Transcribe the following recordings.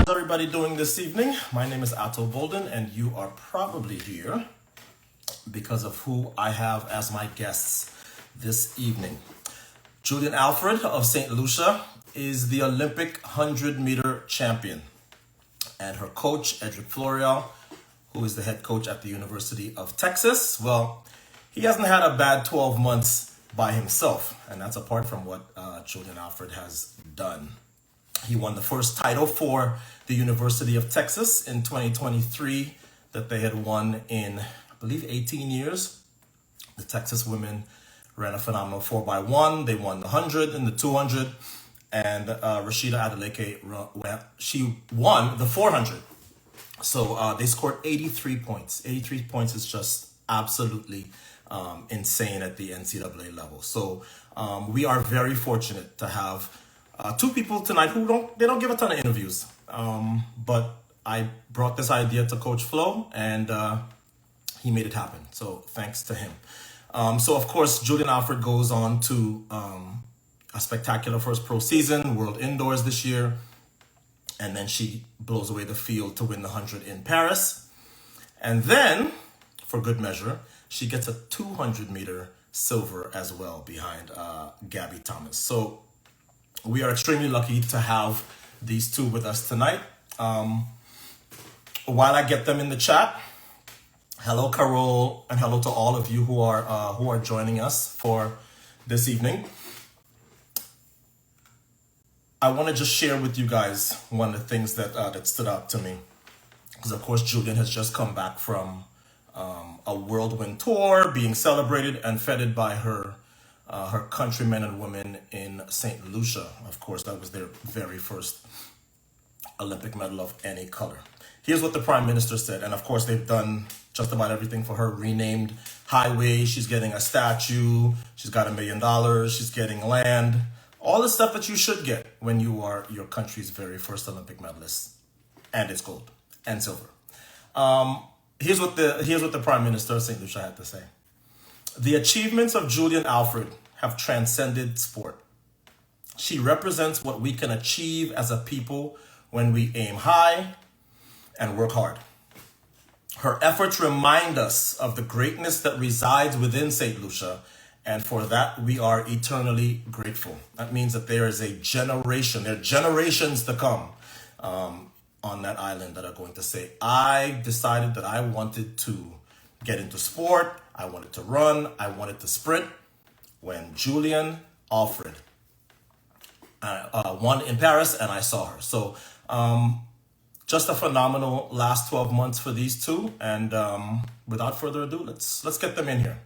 How's everybody doing this evening? My name is Ato Boldon, and you are probably here because of who I have as my guests this evening. Julien Alfred of Saint Lucia is the Olympic 100-meter champion, and her coach, Edrick Floreal, who is the head coach at the University of Texas, well, he hasn't had a bad 12 months by himself, and that's apart from what Julien Alfred has done. He won the first title for the University of Texas in 2023 that they had won in, I believe, 18 years. The Texas women ran a phenomenal 4x1. They won the 100 and the 200. And Rashida Adeleke, she won the 400. So they scored 83 points. 83 points is just absolutely insane at the NCAA level. So we are very fortunate to have two people tonight who don't give a ton of interviews. But I brought this idea to Coach Flo, and he made it happen. So thanks to him. So of course, Julien Alfred goes on to a spectacular first pro season, World Indoors this year. And then she blows away the field to win the 100 in Paris. And then, for good measure, she gets a 200-meter silver as well behind Gabby Thomas. So we are extremely lucky to have these two with us tonight. While I get them in the chat, hello, Carol, and hello to all of you who are joining us for this evening. I want to just share with you guys one of the things that stood out to me, because of course Julien has just come back from a whirlwind tour, being celebrated and feted by her countrymen and women in Saint Lucia. Of course, that was their very first Olympic medal of any color. Here's what the Prime Minister said, and of course they've done just about everything for her. Renamed highway, she's getting a statue, she's got $1 million, she's getting land, all the stuff that you should get when you are your country's very first Olympic medalist, and it's gold and silver. Here's what the Prime Minister of Saint Lucia had to say. The achievements of Julien Alfred have transcended sport. She represents what we can achieve as a people when we aim high and work hard. Her efforts remind us of the greatness that resides within Saint Lucia, and for that we are eternally grateful. That means that there is there are generations to come on that island that are going to say, I decided that I wanted to get into sport, I wanted to run, I wanted to sprint, when Julien Alfred won in Paris and I saw her. So just a phenomenal last 12 months for these two. And without further ado, let's get them in here.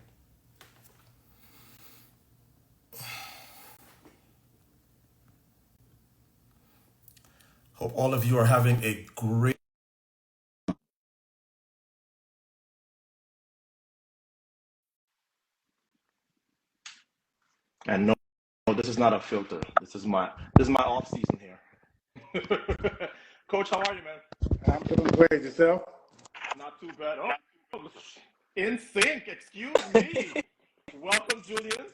Hope all of you are having a great and no, this is not a filter. This is my off season here. Coach, how are you, man? I'm doing great. Yourself? Not too bad. Oh, in sync. Excuse me. Welcome, Julien.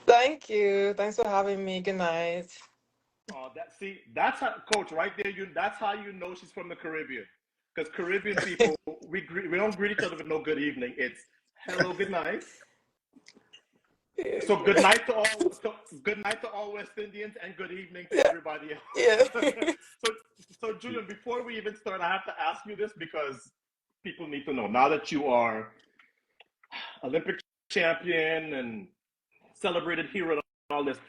Thank you. Thanks for having me. Good night. That's how, Coach, right there. That's how you know she's from the Caribbean, because Caribbean people we don't greet each other with no good evening. It's hello, good night. So good night to all West Indians, and good evening to everybody else. Yeah. So Julien, before we even start, I have to ask you this because people need to know. Now that you are Olympic champion and celebrated hero and all this,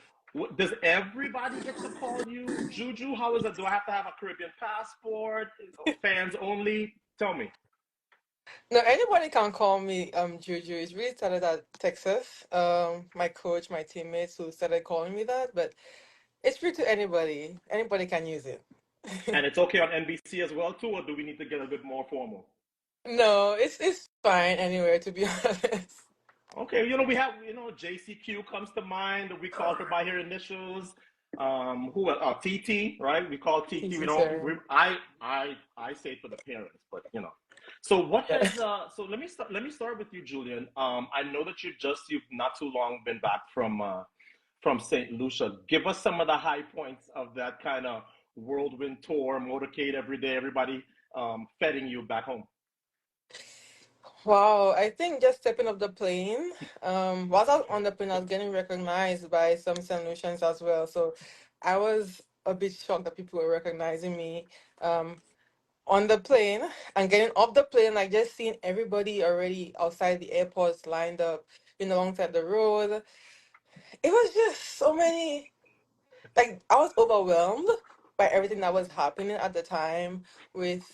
does everybody get to call you Juju? How is it? Do I have to have a Caribbean passport? Fans only? Tell me. No, anybody can call me Juju. It's really started at Texas. My coach, my teammates who started calling me that, but it's free to anybody. Anybody can use it. And it's okay on NBC as well too, or do we need to get a bit more formal? No, it's fine anywhere, to be honest. Okay, we have, JCQ comes to mind. We call her by her initials. Who else? TT, right? We call TT. TT, We don't. I say it for the parents, but So what has? So let me start with you, Julien. I know that you've not too long been back from Saint Lucia. Give us some of the high points of that kind of whirlwind tour, motorcade every day, everybody feting you back home? Wow, I think just stepping off the plane, while I was on the plane, I was getting recognized by some Saint Lucians as well. So I was a bit shocked that people were recognizing me um, on the plane and getting off the plane, like just seeing everybody already outside the airports lined up, alongside the road. It was just so many, like, I was overwhelmed by everything that was happening at the time with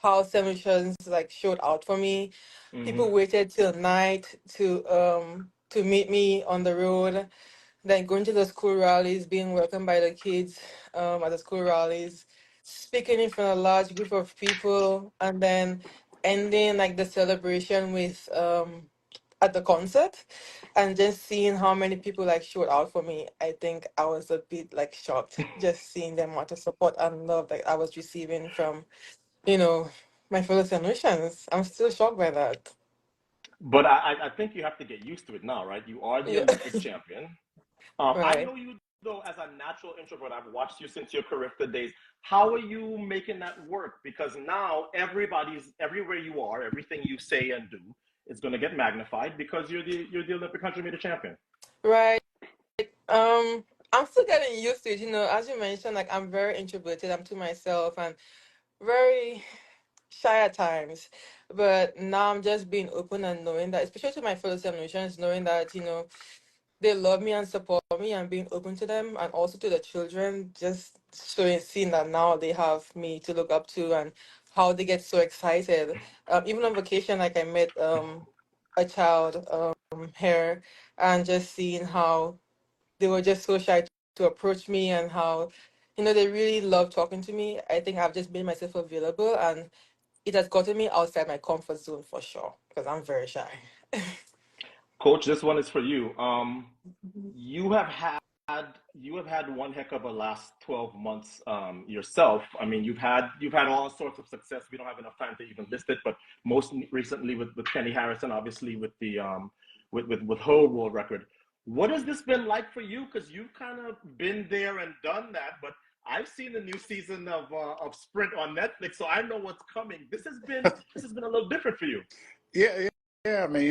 how Saint like showed out for me. Hmm. People waited till night to meet me on the road. Then going to the school rallies, being welcomed by the kids at the school rallies, speaking in front of a large group of people, and then ending like the celebration with at the concert, and just seeing how many people like showed out for me. I think I was a bit like shocked just seeing the amount of support and love that I was receiving from you know, my fellow Saint-Lucians. I'm still shocked by that. But I think you have to get used to it now, right? You are the Yeah. Olympic champion. I Right. know you though as a natural introvert. I've watched you since your Carifta days. How are you making that work? Because now everybody's everywhere you are, everything you say and do is going to get magnified because you're the Olympic 100-meter champion. Right. I'm still getting used to it. As you mentioned, like I'm very introverted. I'm to myself and very shy at times. But now I'm just being open and knowing that, especially to my fellow Saint-Lucians, knowing that, they love me and support me and being open to them and also to the children, just seeing that now they have me to look up to and how they get so excited. Even on vacation, like I met a child here and just seeing how they were just so shy to approach me and how they really love talking to me. I think I've just made myself available and it has gotten me outside my comfort zone for sure because I'm very shy. Coach, this one is for you. You have had you have had one heck of a last 12 months yourself. I mean, you've had all sorts of success. We don't have enough time to even list it, but most recently with Kenny Harrison, obviously with the with her world record. What has this been like for you? Because you've kind of been there and done that, but I've seen the new season of Sprint on Netflix, so I know what's coming. This has been a little different for you. Yeah, yeah, yeah. I mean,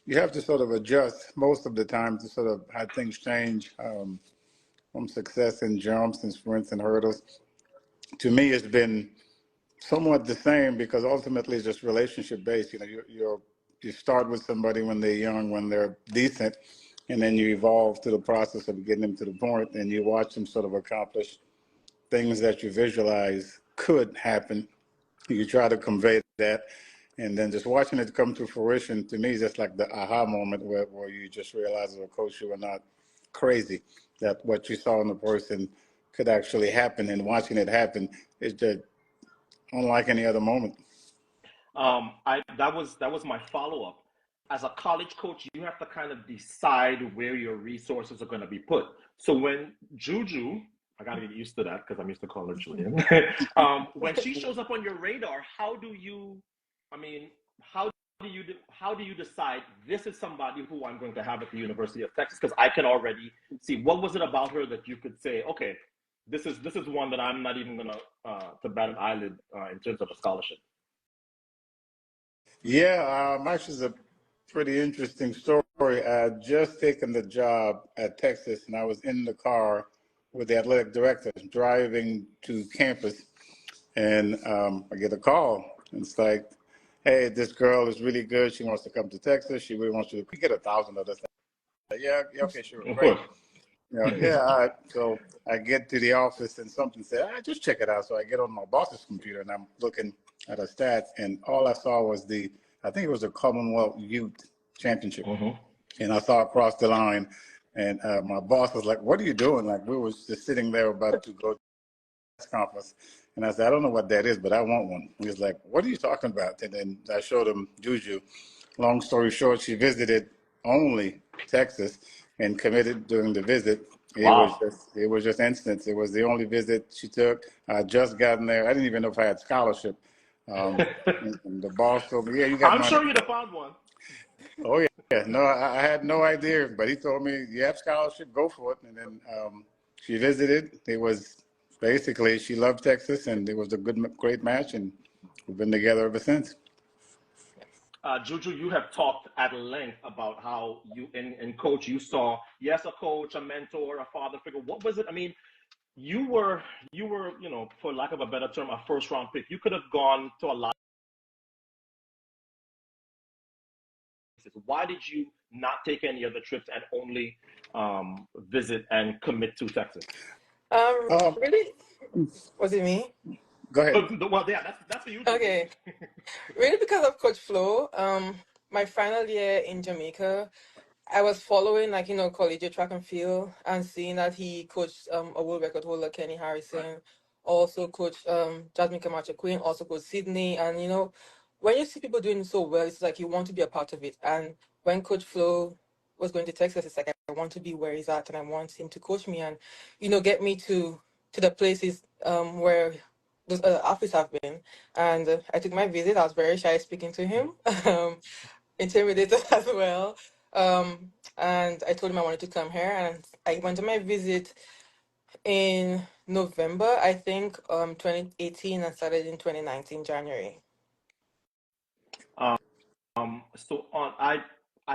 you have to sort of adjust most of the time to sort of how things change from success in jumps and sprints and hurdles. To me, it's been somewhat the same because ultimately it's just relationship based. You start with somebody when they're young, when they're decent, and then you evolve to the process of getting them to the point, and you watch them sort of accomplish things that you visualize could happen. You try to convey that, and then just watching it come to fruition to me is just like the aha moment where you just realize as a coach you were not crazy, that what you saw in the person could actually happen, and watching it happen is just unlike any other moment. I that was my follow up. As a college coach, you have to kind of decide where your resources are going to be put. So when Juju, I got to get used to that because I'm used to calling her Julian. When she shows up on your radar, how do you? I mean, how do you decide this is somebody who I'm going to have at the University of Texas? Because I can already see what was it about her that you could say, okay, this is one that I'm not even gonna to bat an eyelid in terms of a scholarship. Yeah, actually, it's a pretty interesting story. I had just taken the job at Texas, and I was in the car with the athletic director driving to campus, and I get a call. And it's like, hey, this girl is really good. She wants to come to Texas. She really wants you to. We get 1,000 of this. Yeah, yeah, okay, sure, Of great. course. Yeah, all right. So I get to the office, and something said, just check it out. So I get on my boss's computer, and I'm looking at her stats, and all I saw was I think it was the Commonwealth Youth Championship. Hmm. And I saw across the line, and my boss was like, what are you doing? Like, we were just sitting there about to go to the conference. And I said, I don't know what that is, but I want one. He was like, what are you talking about? And then I showed him Juju. Long story short, she visited only Texas and committed during the visit. Wow. It was just instant. It was the only visit she took. I just gotten there. I didn't even know if I had scholarship. Um, and the boss told me, yeah, you got I'm money. sure you'd have found one. Oh yeah, yeah. No, I had no idea, but he told me you have scholarship, go for it. And then she visited. It was basically, she loved Texas, and it was a great match, and we've been together ever since. Juju, you have talked at length about how you, in coach, you saw, yes, a coach, a mentor, a father figure. What was it? I mean, you were, for lack of a better term, a first round pick. You could have gone to a lot. Why did you not take any other trips and only visit and commit to Texas? Really? Was it me? Go ahead. Well, yeah, that's for you. Okay. Really, because of Coach Flo. My final year in Jamaica, I was following, like, collegiate track and field, and seeing that he coached a world record holder, Kenny Right. Harrison, also coached Jasmine Camacho Queen, also coached Sydney. And, when you see people doing so well, it's like you want to be a part of it. And when Coach Flo was going to Texas, it's like I want to be where he's at, and I want him to coach me and, get me to the places where those other athletes have been. And I took my visit. I was very shy speaking to him. Intimidated as well. And I told him I wanted to come here, and I went on my visit in November, I think, 2018, and started in 2019 January. So on, I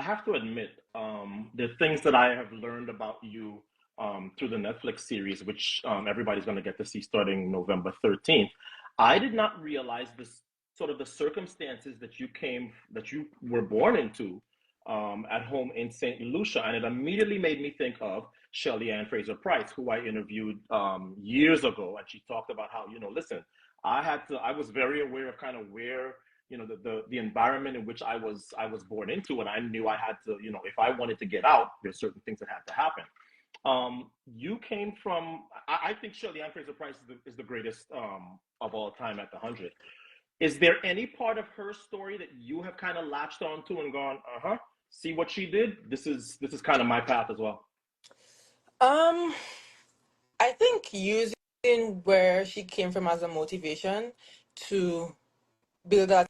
have to admit, the things that I have learned about you through the Netflix series, which everybody's going to get to see starting November 13th. I did not realize this sort of the circumstances that you were born into at home in Saint Lucia, and it immediately made me think of Shelly Ann Fraser Price, who I interviewed years ago, and she talked about how, listen, I was very aware of kind of where the environment in which I was born into, and I knew I had to, if I wanted to get out, there's certain things that had to happen. You came from, I think Shirley Ann Fraser Price is the greatest of all time at the 100. Is there any part of her story that you have kind of latched onto and gone, see what she did? This is kind of my path as well. I think using where she came from as a motivation to build that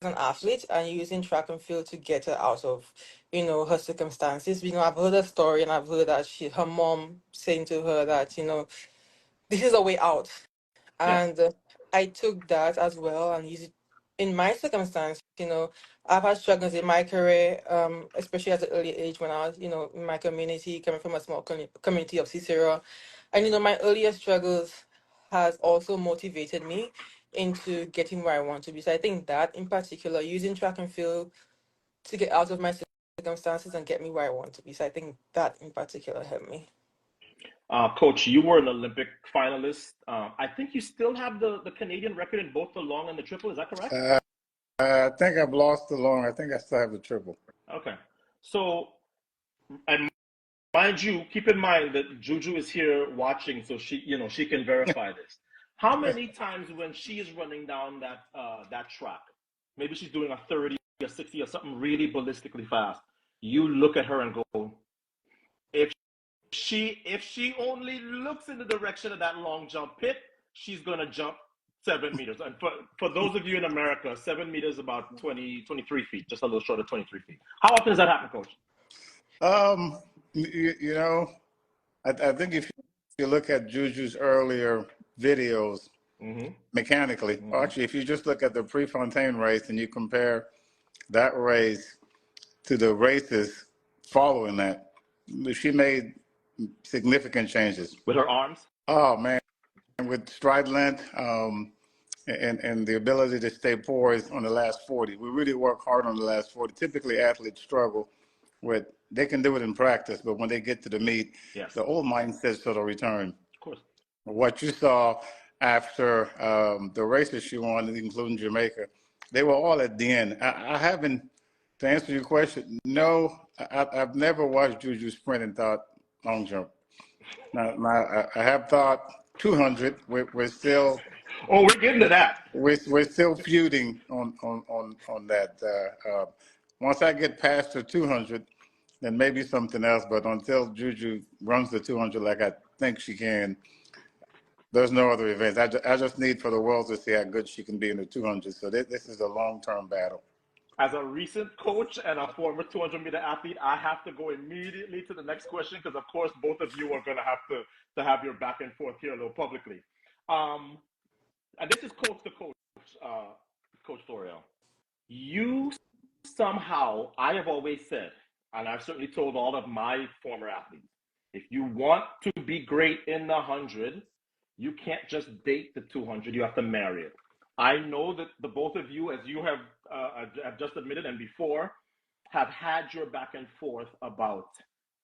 as an athlete, and using track and field to get her out of, her circumstances. I've heard her story, and I've heard that her mom saying to her that, this is a way out. Yes. And I took that as well and used it in my circumstance. I've had struggles in my career, especially at an early age when I was, in my community, coming from a small community of Cicero. And, my earlier struggles has also motivated me into getting where I want to be. So I think that in particular, using track and field to get out of my circumstances and get me where I want to be. So I think that in particular helped me. Coach, you were an Olympic finalist. I think you still have the Canadian record in both the long and the triple. Is that correct? I think I've lost the long. I think I still have the triple. Okay. So, and mind you, keep in mind that Juju is here watching, so she can verify this. How many times when she is running down that track, maybe she's doing a 30 or 60 or something really ballistically fast, you look at her and go, if she only looks in the direction of that long jump pit, she's gonna jump 7 meters. And for those of you in America, 7 meters about 23 feet, just a little short of 23 feet. How often does that happen, Coach? I think if you look at Juju's earlier videos, mechanically, actually, if you just look at the Prefontaine race and you compare that race to the races following that, she made significant changes. With her arms? Oh, man. With stride length and the ability to stay poised on the last 40. We really work hard on the last 40. Typically, athletes struggle with, they can do it in practice, but when they get to the meet, yes, the old mindset sort of return. Of course. What you saw after the races she won, including Jamaica, they were all at the end. I haven't, to answer your question, no, I've never watched Juju sprint and thought long jump. Now I have thought 200. We're still. Oh, we're getting to that. We're still feuding on that. Once I get past the 200, then maybe something else. But until Juju runs the 200 like I think she can, there's no other events. I just need for the world to see how good she can be in the 200. So this is a long-term battle. as a recent coach and a former 200-meter athlete, I have to go immediately to the next question because, of course, both of you are going to have your back and forth here a little publicly. And this is coach to coach, Coach Floreal. You somehow, I have always said, and I've certainly told all of my former athletes, if you want to be great in the 100, you can't just date the 200, you have to marry it. I know that the both of you, as you have just admitted and before, have had your back and forth about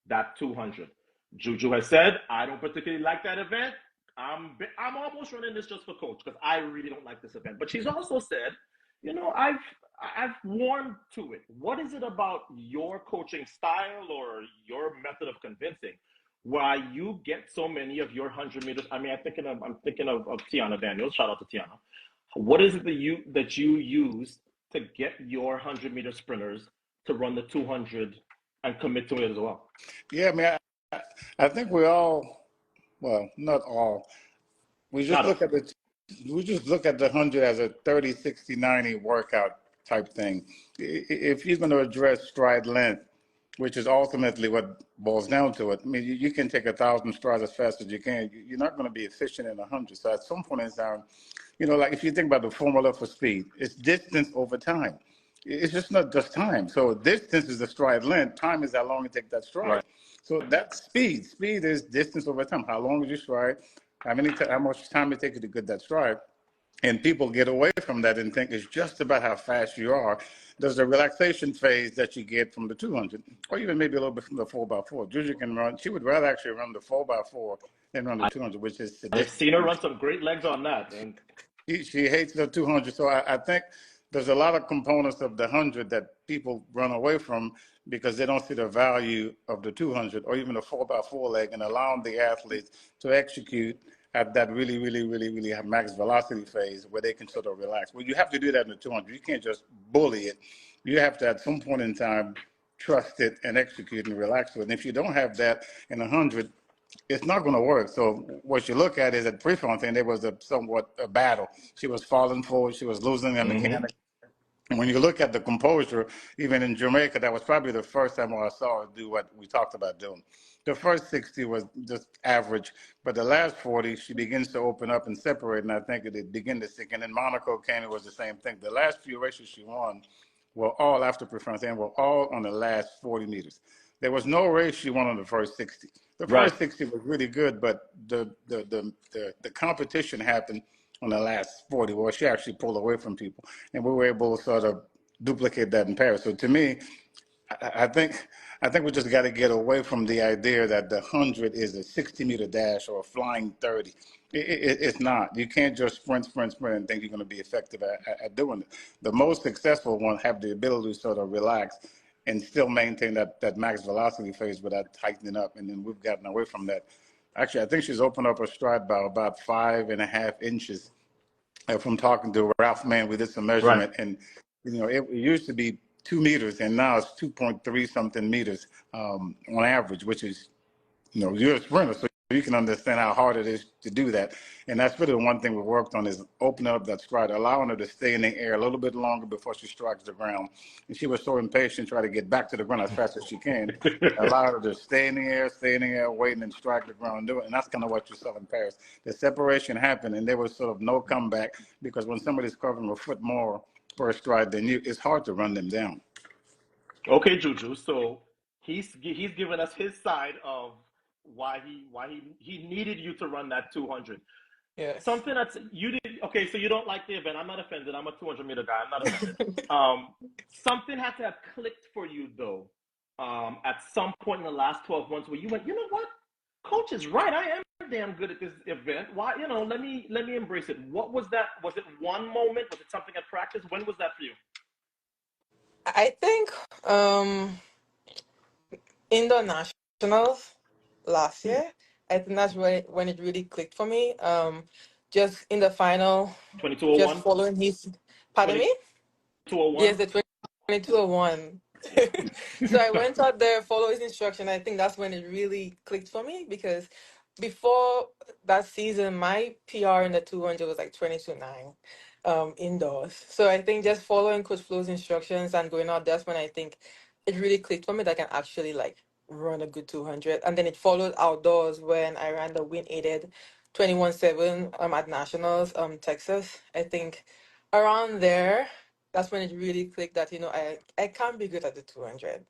that 200. Juju has said, I don't particularly like that event. I'm almost running this just for coach because I really don't like this event. But she's also said, I've warmed to it. What is it about your coaching style or your method of convincing why you get so many of your 100 meters? I mean, I'm thinking of Tiana Daniels. Shout out to Tiana. What is it that you use to get your 100-meter sprinters to run the 200 and commit to it as well? Yeah, man. I think we all, well, not all. We just look at the 100 as a 30, 60, 90 workout type thing. If you're going to address stride length, which is ultimately what boils down to it. I mean, you can take 1,000 strides as fast as you can. You're not going to be efficient in 100. So at some point in time, like if you think about the formula for speed, it's distance over time. It's just not just time. So distance is the stride length. Time is how long you take that stride. Right. So that's speed. Speed is distance over time. How long did you stride? How much time it takes you to get that stride? And people get away from that and think it's just about how fast you are. There's a relaxation phase that you get from the 200, or even maybe a little bit from the 4x4. Juju can run. She would rather actually run the 4x4 than run the 200, which is I've seen her run some great legs on that. And she hates the 200. So I think there's a lot of components of the 100 that people run away from because they don't see the value of the 200 or even the 4x4 leg and allowing the athletes to execute at that really, really, really, really max velocity phase where they can sort of relax. Well, you have to do that in the 200. You can't just bully it. You have to, at some point in time, trust it and execute and relax with it. And if you don't have that in 100, it's not going to work. So what you look at is at Prefontaine, there was somewhat a battle. She was falling forward. She was losing the mechanics. And when you look at the composure, even in Jamaica, that was probably the first time I saw her do what we talked about doing. The first 60 was just average, but the last 40, she begins to open up and separate, and I think it began to sink. And then Monaco came, it was the same thing. The last few races she won were all after Prefontaine, were all on the last 40 meters. There was no race she won on the first 60. The first 60 was really good, but the competition happened on the last 40, where she actually pulled away from people. And we were able to sort of duplicate that in Paris. So to me, I think we just got to get away from the idea that the 100 is a 60-meter dash or a flying 30. It's not. You can't just sprint, and think you're going to be effective at doing it. The most successful ones have the ability to sort of relax and still maintain that max velocity phase without tightening up. And then we've gotten away from that. Actually, I think she's opened up her stride by about 5.5 inches. From talking to Ralph Mann, we did some measurement, and it used to be 2 meters, and now it's 2.3 something meters on average, which is, you're a sprinter, so you can understand how hard it is to do that. And that's really the one thing we worked on is opening up that stride, allowing her to stay in the air a little bit longer before she strikes the ground. And she was so impatient, trying to get back to the ground as fast as she can. Allow her to stay in the air, waiting and strike the ground and do it. And that's kind of what you saw in Paris. The separation happened, and there was sort of no comeback because when somebody's covering a foot more per stride than you, it's hard to run them down. Okay, Juju. So he's given us his side of why he needed you to run that 200. Yes. Something that's you did. Okay, so you don't like the event. I'm not offended. I'm a 200-meter guy. I'm not offended. Something had to have clicked for you though. At some point in the last 12 months, where you went, you know what, Coach is right. I am damn good at this event. Why, let me embrace it. What was that? Was it one moment? Was it something at practice? When was that for you? I think indoor nationals last year. I think that's when it really clicked for me. Just in the final, 2201. just following his. Pardon me? 2201. Yes, the 2201. So I went out there, followed his instruction. I think that's when it really clicked for me because before that season, my PR in the 200 was like 22.9 indoors. So I think just following Coach Flo's instructions and going out, that's when I think it really clicked for me that I can actually like run a good 200. And then it followed outdoors when I ran the wind aided 21/7 at Nationals, Texas. I think around there, that's when it really clicked that, I can be good at the 200.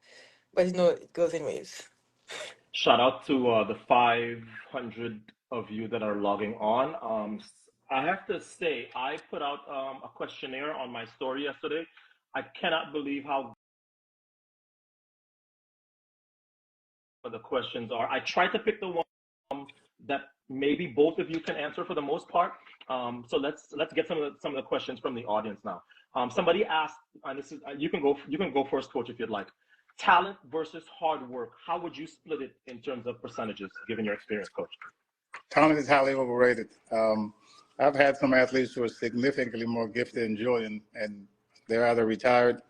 But it goes in waves. Shout out to the 500 of you that are logging on. I have to say, I put out a questionnaire on my story yesterday. I cannot believe how the questions are. I tried to pick the one that maybe both of you can answer for the most part. So let's get some of the questions from the audience now. Somebody asked, and this is you can go first, Coach, if you'd like. Talent versus hard work. How would you split it in terms of percentages, given your experience, Coach? Talent is highly overrated. I've had some athletes who are significantly more gifted than Julien, and they're either retired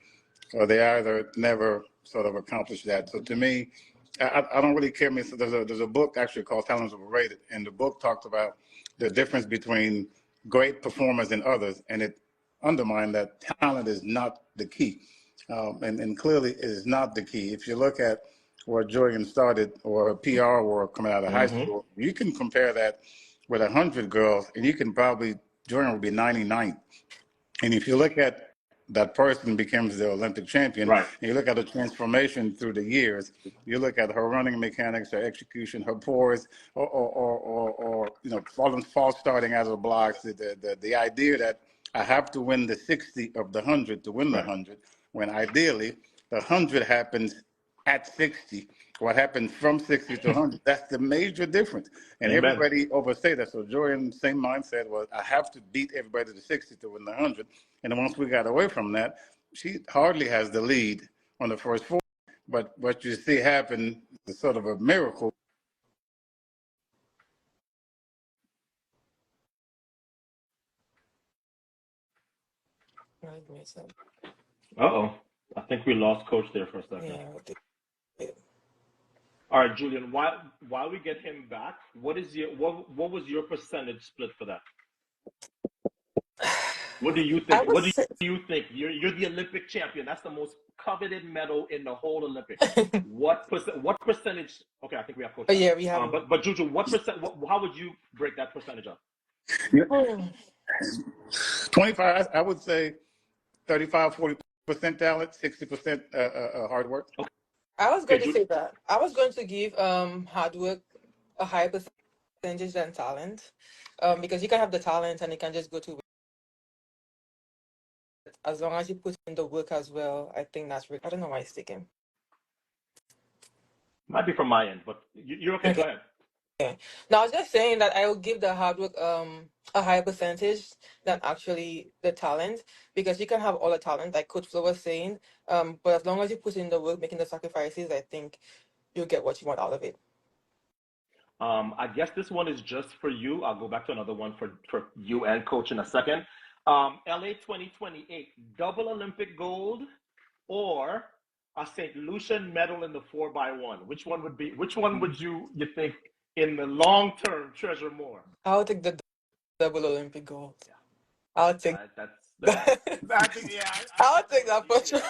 or they either never sort of accomplished that. So to me, I don't really care. There's a book actually called Talent is Overrated, and the book talks about the difference between great performers and others, and it undermined that talent is not the key. And clearly it is not the key. If you look at where Julien started or her PR work coming out of high school, you can compare that with 100 girls, and you can probably, Julien would be 99. And if you look at that person becomes the Olympic champion, right, and you look at the transformation through the years, you look at her running mechanics, her execution, her poise, or false starting out of the blocks, the idea that I have to win the 60 of the 100 to win the 100, when ideally the 100 happens at 60. What happens from 60 to 100, that's the major difference. And Amen. Everybody overstate that. So Julien, same mindset was, I have to beat everybody to 60 to win the 100. And then once we got away from that, she hardly has the lead on the first four. But what you see happen is sort of a miracle. Uh-oh. I think we lost Coach there for a second. Yeah. All right, Julien, while we get him back, what was your percentage split for that? What do you think? What do you think? You're the Olympic champion. That's the most coveted medal in the whole Olympics. What percentage? Okay, I think we have Coach. Yeah, we have. But Juju, what percent? How would you break that percentage up? 25, I would say 35, 40% talent, 60% hard work. Okay. I was going to say that. I was going to give hard work a higher percentage than talent, because you can have the talent and it can just go to as long as you put in the work as well. I think that's I don't know why it's sticking. Might be from my end, but you're okay. Go ahead. Okay. Now I was just saying that I will give the hard work a higher percentage than actually the talent, because you can have all the talent like Coach Flo was saying, but as long as you put in the work, making the sacrifices, I think you'll get what you want out of it. I guess this one is just for you. I'll go back to another one for you and Coach in a second. LA 2028, double Olympic gold or a Saint Lucia medal in the 4x1. Which one would you think in the long term treasure more? I'll take the double Olympic gold. Yeah. I'll take that. I'll take that for sure.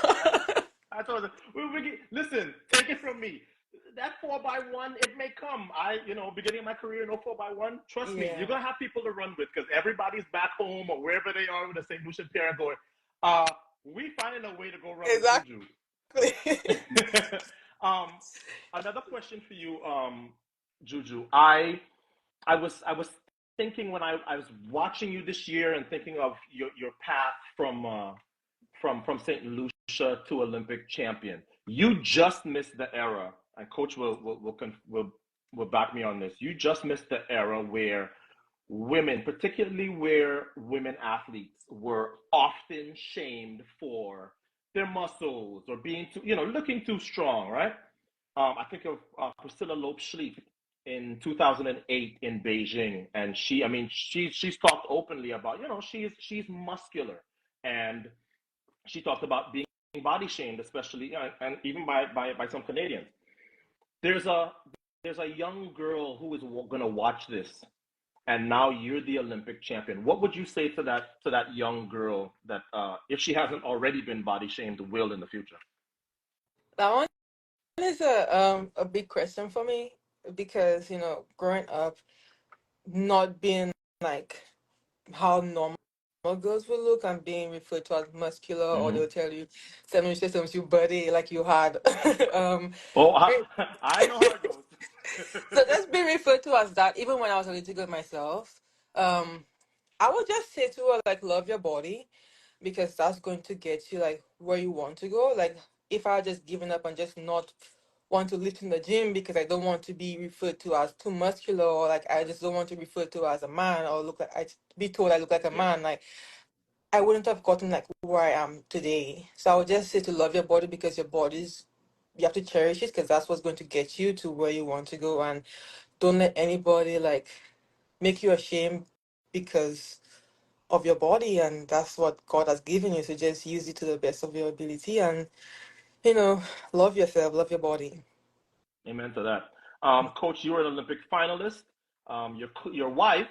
I told you. Listen, take it from me. That 4x1, it may come. Beginning of my career, no 4x1. Trust me, you're gonna have people to run with because everybody's back home or wherever they are with a St. Lucian parent going. We finding a way to go run exactly. with Juju. Another question for you, Juju. I was thinking when I was watching you this year and thinking of your path from St. Lucia to Olympic champion. You just missed the era, and Coach will back me on this. You just missed the era where women, particularly where women athletes, were often shamed for their muscles or being looking too strong, right? I think of Priscilla Loeb-Schlief in 2008 in Beijing, and she's talked openly about she's muscular, and she talked about being body shamed, especially and even by some Canadians. There's a there's a young girl who is going to watch this, and now you're the Olympic champion. What would you say to that young girl that if she hasn't already been body shamed, will in the future? That one is a big question for me because growing up not being like how normal girls will look and being referred to as muscular, or Mm-hmm. they'll tell you some systems you body like you had Oh, I know how it goes. so just being referred to as that, even when I was a little girl myself, um I would just say to her, like, love your body, because that's going to get you like where you want to go. Like, if I had just given up and just not want to lift in the gym because I don't want to be referred to as too muscular, or like I just don't want to be referred to as a man, or look like I be told I look like a Yeah. man, like I wouldn't have gotten like where I am today. So I would just say to love your body, because your body's, you have to cherish it, because that's what's going to get you to where you want to go. And don't let anybody like make you ashamed because of your body, and that's what God has given you. So just use it to the best of your ability, and you know, love yourself, love your body. Amen to that. Coach, you were an Olympic finalist. Your wife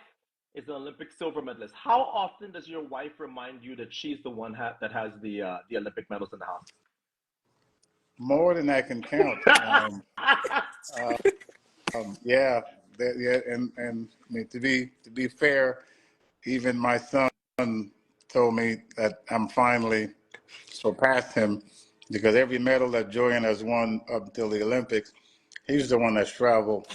is an Olympic silver medalist. How often does your wife remind you that she's the one that has the Olympic medals in the house? More than I can count. Yeah, yeah, and I mean, to be fair, even my son told me that I'm finally surpassed him, because every medal that Julian has won up until the Olympics, he's the one that's traveled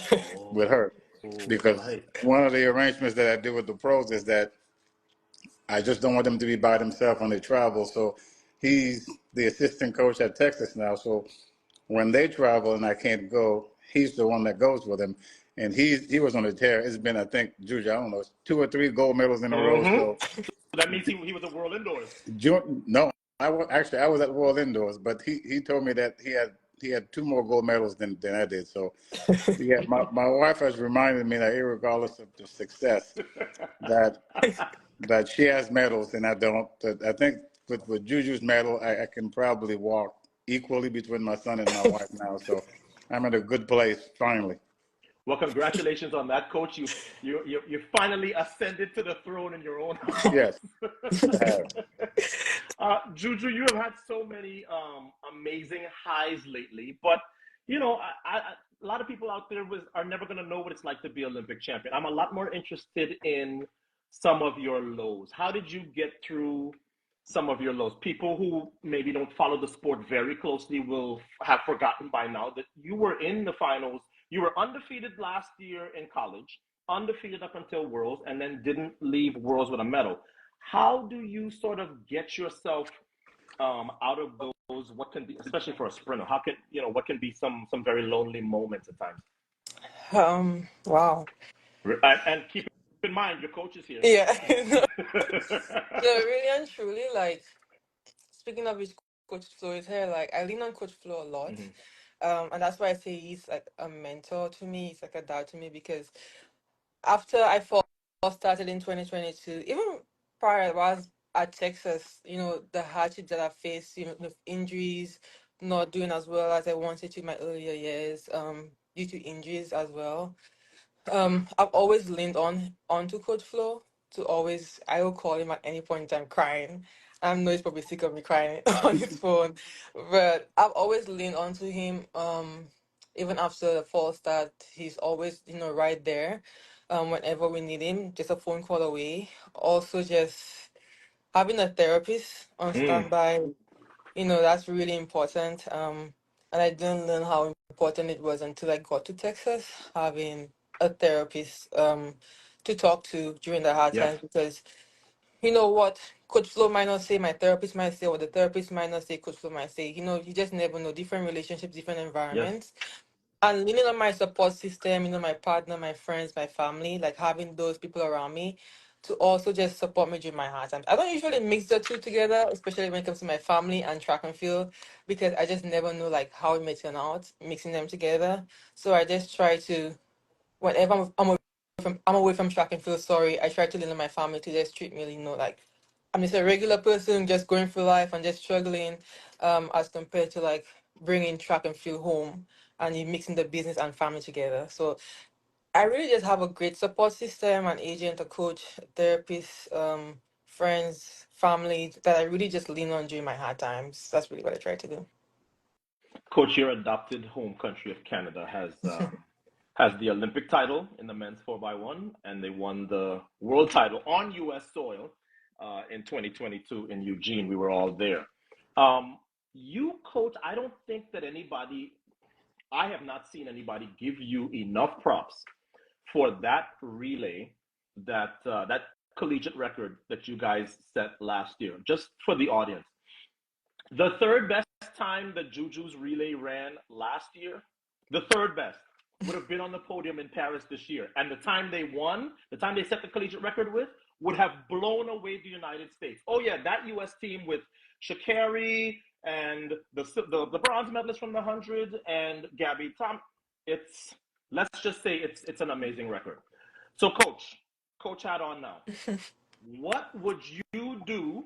with her. Oh, Because right. one of the arrangements that I do with the pros is that I just don't want them to be by themselves when they travel. So he's the assistant coach at Texas now. So when they travel and I can't go, he's the one that goes with them. And he was on a tear. It's been, I think, Juju, I don't know, 2 or 3 gold medals in a row. Mm-hmm. So So that means he was a world indoors. No, actually I was at World Indoors, but he told me that he had 2 more gold medals than I did. So yeah, my wife has reminded me that regardless of the success, that that she has medals and I don't. That I think with Juju's medal, I can probably walk equally between my son and my wife now. So I'm in a good place finally. Well, congratulations on that, Coach. You finally ascended to the throne in your own house. Yes, I have. Juju, you have had so many amazing highs lately, but a lot of people out there are never going to know what it's like to be Olympic champion. I'm a lot more interested in some of your lows. How did you get through some of your lows? People who maybe don't follow the sport very closely will have forgotten by now that you were in the finals. You were undefeated last year in college, undefeated up until Worlds, and then didn't leave Worlds with a medal. How do you sort of get yourself out of those? What can be, especially for a sprinter, how can what can be some very lonely moments at times? Wow. And keep in mind, your coach is here. Yeah. No, really and truly, like, speaking of which, Coach Flo is here, like I lean on Coach Flo a lot. Mhm. And that's why I say he's like a mentor to me, he's like a dad to me, because after I first started in 2022, even prior, while I was at Texas, the hardship that I faced, with injuries, not doing as well as I wanted to in my earlier years, due to injuries as well. I've always leaned onto Coach Flo to always. I will call him at any point in time crying. I know he's probably sick of me crying on his phone, but I've always leaned onto him. Even after the fall start, he's always right there. Whenever we need him, just a phone call away. Also, just having a therapist on Mm, standby, that's really important. And I didn't learn how important it was until I got to Texas, having a therapist to talk to during the hard yes, times, because you know what Coach Flo might not say, my therapist might say, or the therapist might not say, Coach Flo might say. You just never know. Different relationships, different yes. environments. And leaning on my support system, my partner, my friends, my family, like having those people around me to also just support me during my hard times. I don't usually mix the two together, especially when it comes to my family and track and field, because I just never know like how it may turn out mixing them together. So I just try to, whenever I'm away from track and field, sorry, I try to lean on my family to just treat me, like I'm just a regular person just going through life and just struggling, as compared to like bringing track and field home, and you're mixing the business and family together. So I really just have a great support system, an agent, a coach, therapist, friends, family that I really just lean on during my hard times. That's really what I try to do. Coach, your adopted home country of Canada has the Olympic title in the men's 4x1, and they won the world title on U.S. soil in 2022 in Eugene. We were all there. You, Coach, I don't think that I have not seen anybody give you enough props for that relay, that collegiate record that you guys set last year. Just for the audience, the third best time that Juju's relay ran last year, the third best, would have been on the podium in Paris this year. And the time they won, the time they set the collegiate record with, would have blown away the United States. Oh yeah, that U.S. team with Sha'Carri and the bronze medalist from the 100 and Gabby Tom. Let's just say it's an amazing record. So coach hat on now. What would you do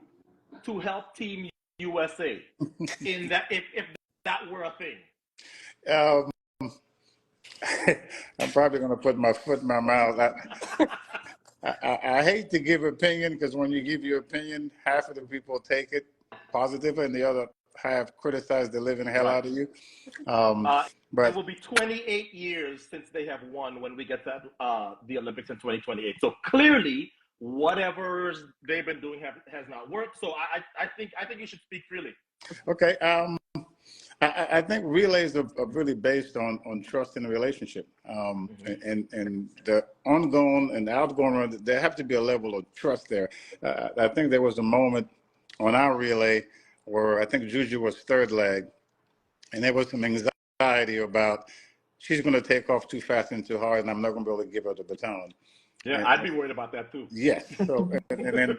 to help Team USA in that if that were a thing? I'm probably going to put my foot in my mouth. I hate to give opinion, because when you give your opinion, half of the people take it positively and the other half criticize the living hell out of you. But it will be 28 years since they have won when we get to the Olympics in 2028. So clearly, whatever they've been doing has not worked. So I think you should speak freely. Okay. I think relays are really based on trust in a relationship, and the ongoing and the outgoing. There have to be a level of trust there. I think there was a moment on our relay where I think Juju was third leg, and there was some anxiety about she's going to take off too fast and too hard, and I'm not going to be able to give her the baton. Yeah, and, I'd be worried about that too. Yes. So, and then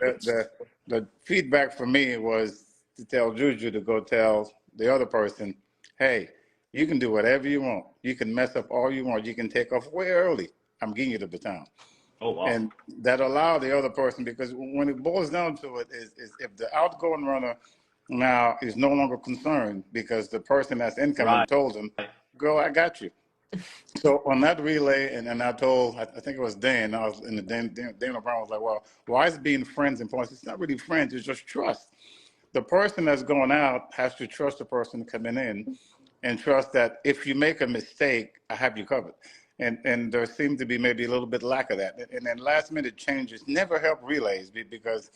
the feedback for me was to tell Juju to go tell the other person, hey, you can do whatever you want. You can mess up all you want. You can take off way early. I'm giving you the baton. Oh, wow. And that allowed the other person, because when it boils down to it, is if the outgoing runner now is no longer concerned because the person that's incoming told him, girl, I got you. So on that relay, and I told, I think it was Dan, I was in the Dana Brown was like, well, why is being friends important? It's not really friends, it's just trust. The person that's going out has to trust the person coming in, and trust that if you make a mistake, I have you covered. And there seemed to be maybe a little bit lack of that. And then last minute changes never help relays, because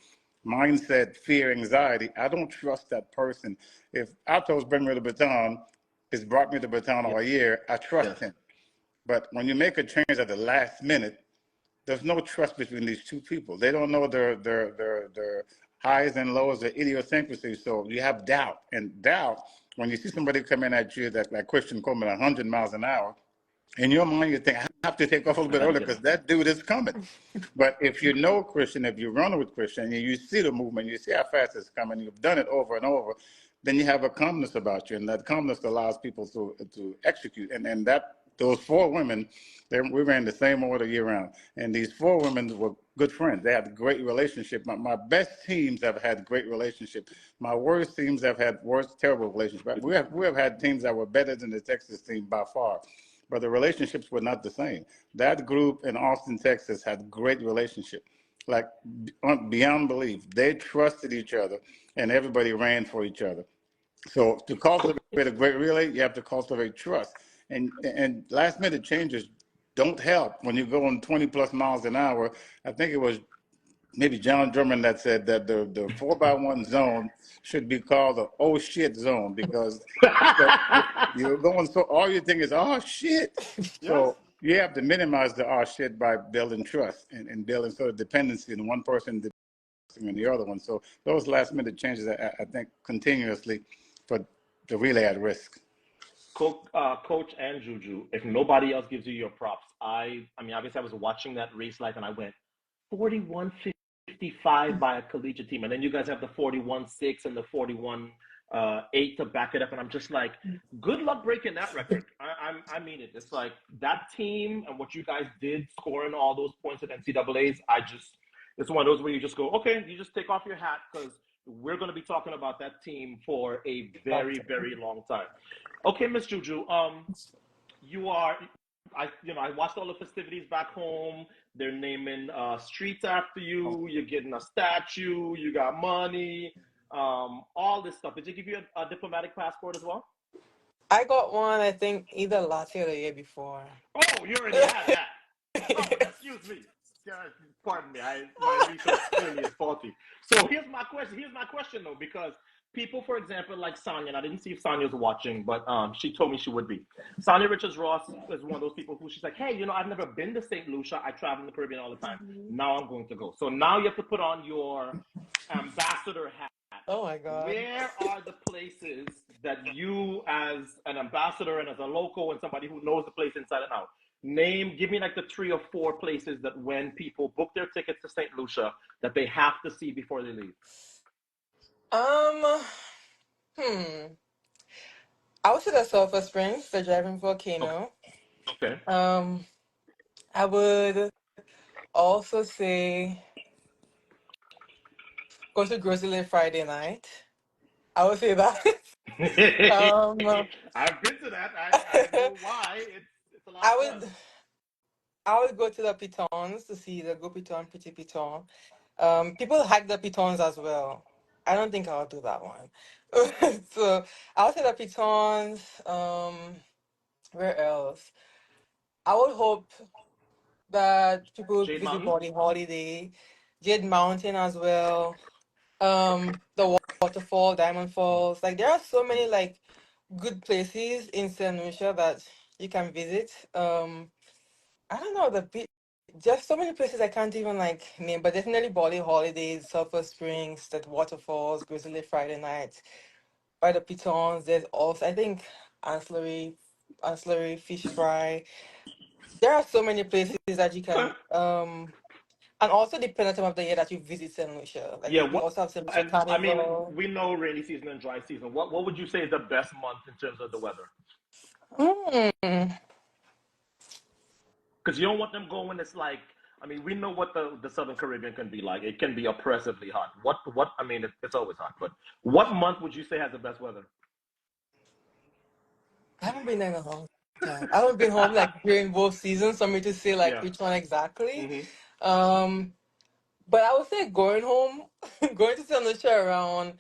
mindset, fear, anxiety, I don't trust that person. If Ato's bringing me the baton, it's brought me the baton all year, I trust him. But when you make a change at the last minute, there's no trust between these two people. They don't know their highs and lows, their idiosyncrasies. So you have doubt. And doubt, when you see somebody coming at you that like Christian Coleman 100 miles an hour, in your mind you think, I have to take off a little bit earlier because that dude is coming. But if you know Christian, if you run with Christian, and you see the movement, you see how fast it's coming, you've done it over and over, then you have a calmness about you, and that calmness allows people to execute. And that those four women, we ran the same order year round, and these four women were good friends. They had a great relationship. My best teams have had great relationship. My worst teams have had terrible relationships. We have had teams that were better than the Texas team by far, but the relationships were not the same. That group in Austin, Texas had great relationship, like beyond belief. They trusted each other, and everybody ran for each other. So to cultivate a great relay, you have to cultivate trust. And last minute changes don't help when you're going 20 plus miles an hour. I think it was maybe John Drummond that said that the 4x1 zone should be called the oh shit zone, because you're going so all you think is oh shit. Yes. So you have to minimize the oh shit by building trust and building sort of dependency in one person and the other one. So those last minute changes, I think, continuously put the relay at risk. Coach and Juju, if nobody else gives you your props, I mean, obviously I was watching that race live and I went 41-55 by a collegiate team. And then you guys have the 41-6 and the 41-8 to back it up. And I'm just like, good luck breaking that record. I mean it. It's like that team and what you guys did, scoring all those points at NCAAs, it's one of those where you just go, okay, you just take off your hat, because we're going to be talking about that team for a very, very long time. Okay, Miss Juju, you are, I watched all the festivities back home. They're naming streets after you. You're getting a statue. You got money. All this stuff. Did you give you a diplomatic passport as well? I got one, I think, either last year or the year before. Oh, you already had that. Oh, excuse me. Pardon me. My research clearly is faulty. So here's my question. Here's my question though, because people, for example, like Sonia, and I didn't see if Sonia's watching, but she told me she would be. Sonia Richards Ross is one of those people who she's like, hey, I've never been to Saint Lucia. I travel in the Caribbean all the time. Now I'm going to go. So now you have to put on your ambassador hat. Oh my God. Where are the places that you, as an ambassador and as a local and somebody who knows the place inside and out, give me like the 3 or 4 places that when people book their tickets to St. Lucia that they have to see before they leave? I would say the Sulphur Springs, the driving volcano. Okay. I would also say go to Grizzly Friday night. I would say that. um, I've been to that. I know why. It's a lot of I fun. would I would go to the pitons to see the Go Piton, Petit Piton. People hike the pitons as well. I don't think I'll do that one. So I would say the pitons. Where else? I would hope that people Jade visit Mountain? Body Holiday, Jade Mountain as well. The waterfall, Diamond Falls. Like there are so many like good places in Saint Lucia that you can visit. I don't know just so many places I can't even like name, but definitely Bali Holidays, Sulphur Springs, that waterfalls, Grizzly Friday nights, by the pitons. There's also I think ancillary fish fry. There are so many places that you Okay. can and also depending on the time of the year that you visit Saint Lucia. Like Yeah, we also have Saint Lucia and I mean, Carnival. we know rainy season and dry season. What would you say is the best month in terms of the weather? Mm. Because you don't want them going. It's like, I mean, we know what the Southern Caribbean can be like. It can be oppressively hot. I mean, it's always hot. But what month would you say has the best weather? I haven't been there in a long time. I haven't been home like during both seasons for me to say like Yeah. which one exactly. Hmm. Um, but I would say going home, going to St. Lucia around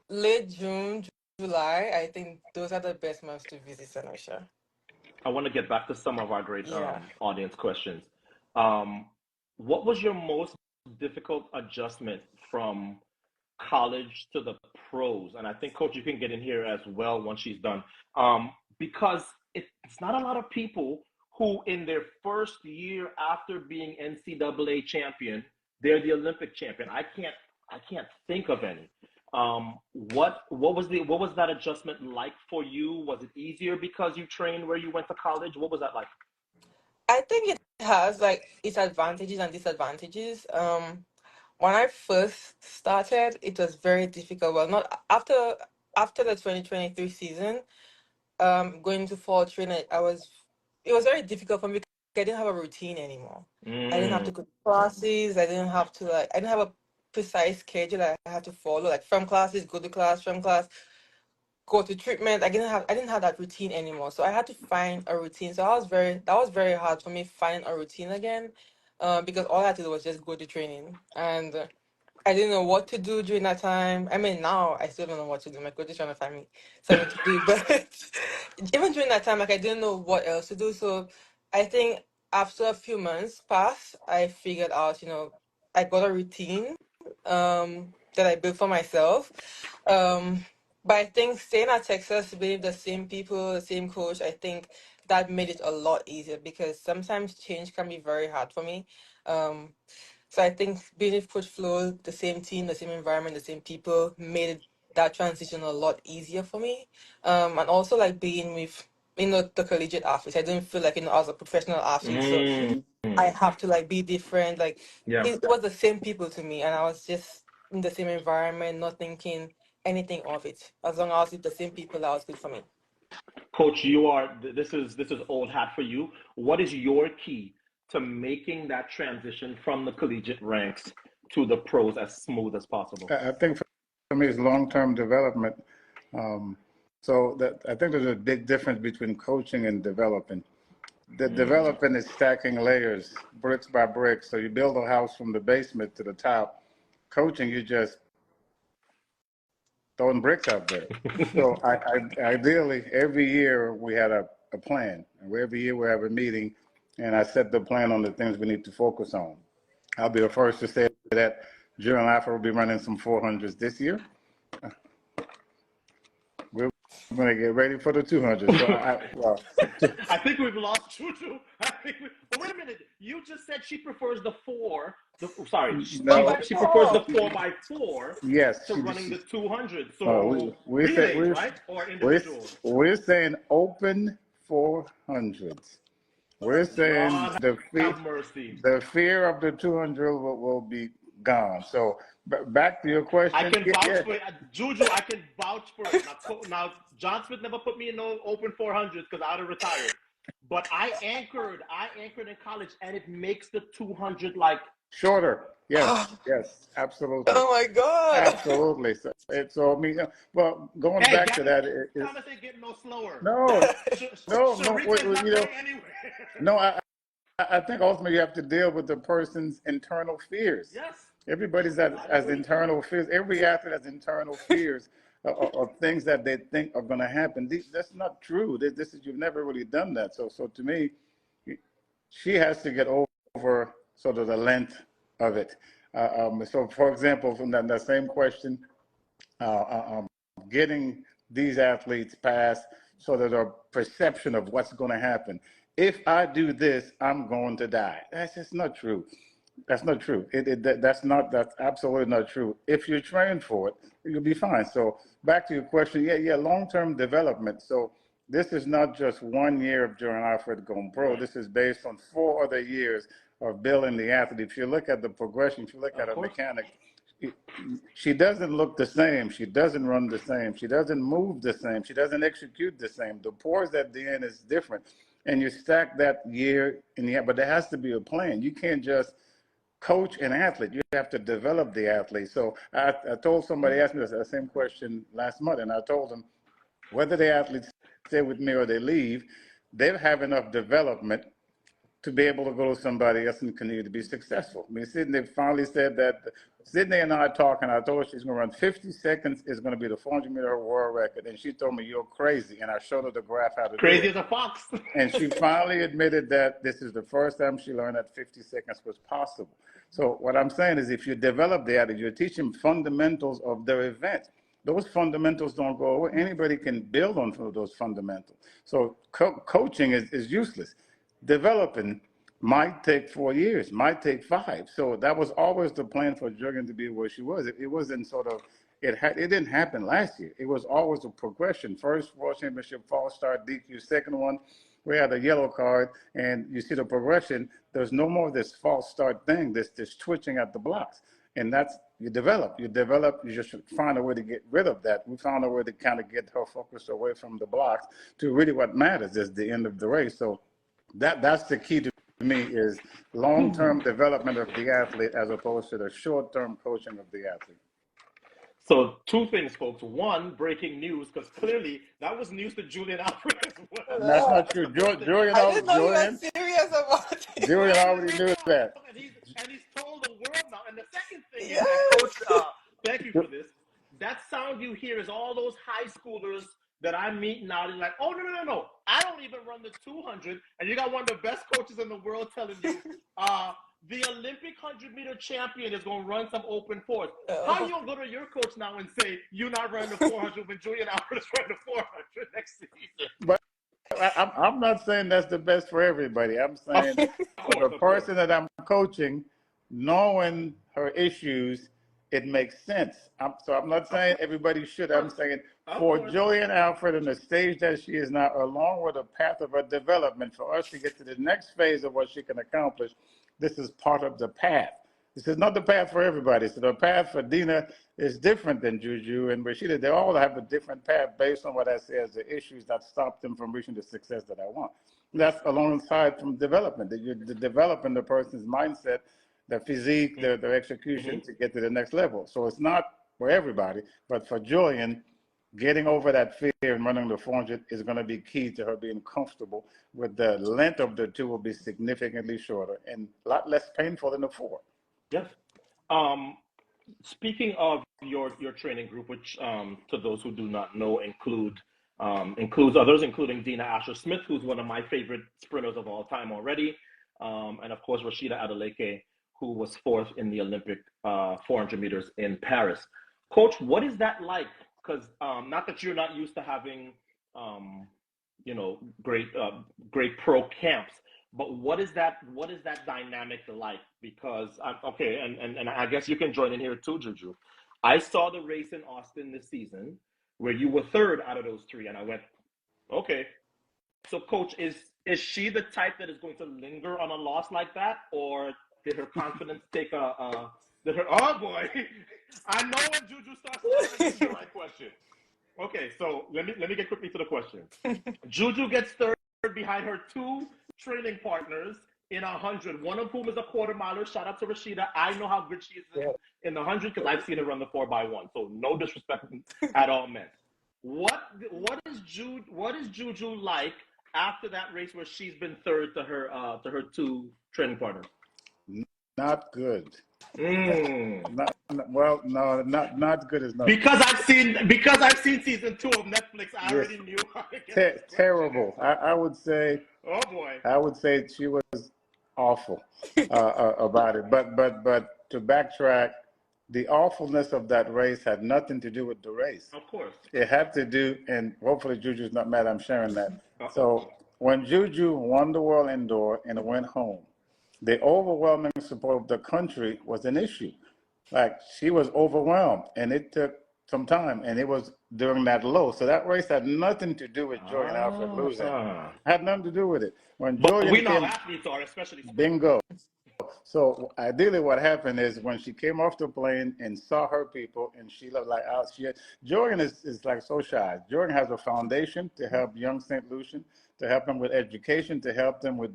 late June, July. I think those are the best months to visit St. Lucia. I want to get back to some of our great Yeah. audience questions. Um, what was your most difficult adjustment from college to the pros? And I think, Coach, you can get in here as well once she's done. Because it's not a lot of people who, in their first year after being NCAA champion, they're the Olympic champion. I can't think of any. What was that adjustment like for you? Was it easier because you trained where you went to college? What was that like? I think it has like its advantages and disadvantages. When I first started, it was very difficult. Well, not after the 2023 season, going to fall training, it was very difficult for me because I didn't have a routine anymore. I didn't have Mm. to go to classes. I didn't have a precise schedule I had to follow. Like from classes, go to class, from class, go to treatment. I didn't have that routine anymore. So I had to find a routine. So that was very hard for me finding a routine again. Because all I had to do was just go to training. And I didn't know what to do during that time. I mean, now I still don't know what to do. My coach is trying to find me something to do. But even during that time, like I didn't know what else to do. So I think after a few months passed, I figured out, I got a routine that I built for myself. Um, but I think staying at Texas with the same people, the same coach, I think that made it a lot easier because sometimes change can be very hard for me. Um, so I think being with Coach Flo, the same team, the same environment, the same people, made that transition a lot easier for me. And also like being with, the collegiate athletes. I didn't feel like, I was a professional athlete. So Mm. I have to like be different. Like Yeah. it was the same people to me, and I was just in the same environment, not thinking anything of it. As long as I was with the same people, that was good for me. Coach, this is old hat for you. What is your key to making that transition from the collegiate ranks to the pros as smooth as possible? I think for me, it's long-term development. Um, So that I think there's a big difference between coaching and developing. The developing is stacking layers, bricks by bricks. So you build a house from the basement to the top. Coaching, you just throwing bricks out there. So ideally, every year we had a plan. And every year we have a meeting, and I set the plan on the things we need to focus on. I'll be the first to say that Julien Alfred will be running some 400s this year. We're going to get ready for the 200. So I think we've lost Juju. But wait a minute. You just said she prefers the 4. She prefers the 4x4. Yes, to running the 200. So relays, right? Or individuals? We're saying open 400s. We're saying God have mercy. The fear of the 200 will be gone. So back to your question. I can vouch for it. Juju, I can vouch for it. Now, John Smith never put me in no open 400s because I'd have retired. But I anchored in college, and it makes the 200 like shorter. Yes, yes, absolutely. Oh my God. Absolutely. So I mean, well, going back to that, Thomas ain't getting no slower. No. I think ultimately you have to deal with the person's internal fears. Yes. Everybody's has internal fears. Every athlete has internal fears of things that they think are going to happen. That's not true. You've never really done that. So to me, she has to get over sort of the length of it. So, for example, from that same question, getting these athletes past sort of the perception of what's going to happen. If I do this, I'm going to die. That's just not true. That's not true. That's absolutely not true. If you're trained for it, you'll be fine. So back to your question, long-term development. So this is not just 1 year of Julien Alfred going pro. Right. This is based on 4 other years of building the athlete. If you look at the progression, if you look at her mechanic, she doesn't look the same. She doesn't run the same. She doesn't move the same. She doesn't execute the same. The pores at the end is different. And you stack that year in the end, but there has to be a plan. You can't just coach an athlete. You have to develop the athlete. So I told somebody, asked me the same question last month, and I told them whether the athletes stay with me or they leave, they have enough development to be able to go to somebody else and continue to be successful. I mean, Sydney finally said that. Sydney and I talking, I told her she's going to run 50 seconds is going to be the 400-meter world record. And she told me, you're crazy. And I showed her the graph how to crazy do it. As a fox. And she finally admitted that this is the first time she learned that 50 seconds was possible. So what I'm saying is if you develop the attitude, you're teaching fundamentals of their event. Those fundamentals don't go away. Anybody can build on those fundamentals. So coaching is useless. Developing might take 4 years, might take 5. So that was always the plan for Julien to be where she was. It wasn't sort of, it didn't happen last year. It was always a progression. First World Championship, false start, DQ. Second one, we had a yellow card, and you see the progression. There's no more this false start thing, this twitching at the blocks. And that's, you develop, you just find a way to get rid of that. We found a way to kind of get her focused away from the blocks to really what matters is the end of the race. So that's the key to me is long-term development of the athlete as opposed to the short-term coaching of the athlete. So 2 things, folks. 1, breaking news, because clearly that was news to Julien Alfred as well. That's not true. Julien, I didn't know you were serious about it. Julien already knew that. And he's told the world now. And the second thing is that, Coach, thank you for this. That sound you hear is all those high schoolers that I'm meeting out and like, oh, no. I don't even run the 200. And you got one of the best coaches in the world telling you, the Olympic 100-meter champion is going to run some open 4s. How you going to go to your coach now and say, you're not running the 400 when Julien Alfred is running the 400 next season? But I'm not saying that's the best for everybody. I'm saying for the person that I'm coaching, knowing her issues, it makes sense. So I'm not saying everybody should. I'm saying for Julien Alfred and the stage that she is now, along with the path of her development, for us to get to the next phase of what she can accomplish, this is part of the path. This is not the path for everybody. So the path for Dina is different than Juju and Rashida. They all have a different path based on what I say as the issues that stop them from reaching the success that I want. And that's alongside from development, that you're developing the person's mindset, their physique, their execution to get to the next level. So it's not for everybody, but for Julien, getting over that fear and running the 400 is going to be key to her being comfortable with the length of the 2 will be significantly shorter and a lot less painful than the 4. Yes. Speaking of your training group, which to those who do not know includes others, including Dina Asher-Smith, who's one of my favorite sprinters of all time already, and of course Rashida Adeleke, who was 4th in the Olympic 400 meters in Paris. Coach, what is that like? Because not that you're not used to having great pro camps, but what is that dynamic like? Because and I guess you can join in here too, Juju. I saw the race in Austin this season where you were 3rd out of those 3, and I went, okay. So, Coach, is she the type that is going to linger on a loss like that, or did her confidence take oh boy, I know when Juju starts laughing, this is the right question. Okay, so let me get quickly to the question. Juju gets 3rd behind her 2 training partners in 100, one of whom is a quarter miler. Shout out to Rashida. I know how good she is in the 100 because I've seen her run the 4x1. So no disrespect at all meant. What is Juju like after that race where she's been 3rd to her 2 training partners? Not good. Not good is not. Because I've seen season 2 of Netflix. I already knew. Terrible. I would say. Oh boy. I would say she was awful about it. But to backtrack, the awfulness of that race had nothing to do with the race. Of course. It had to do, and hopefully Juju's not mad I'm sharing that. So when Juju won the World Indoor and went home, the overwhelming support of the country was an issue. Like, she was overwhelmed, and it took some time, and it was during that low. So that race had nothing to do with Julien Alfred losing. Had nothing to do with it. When but we know athletes are, especially. Bingo. So ideally what happened is when she came off the plane and saw her people, and she looked like Jordan is like so shy. Jordan has a foundation to help young Saint Lucian, to help them with education, to help them with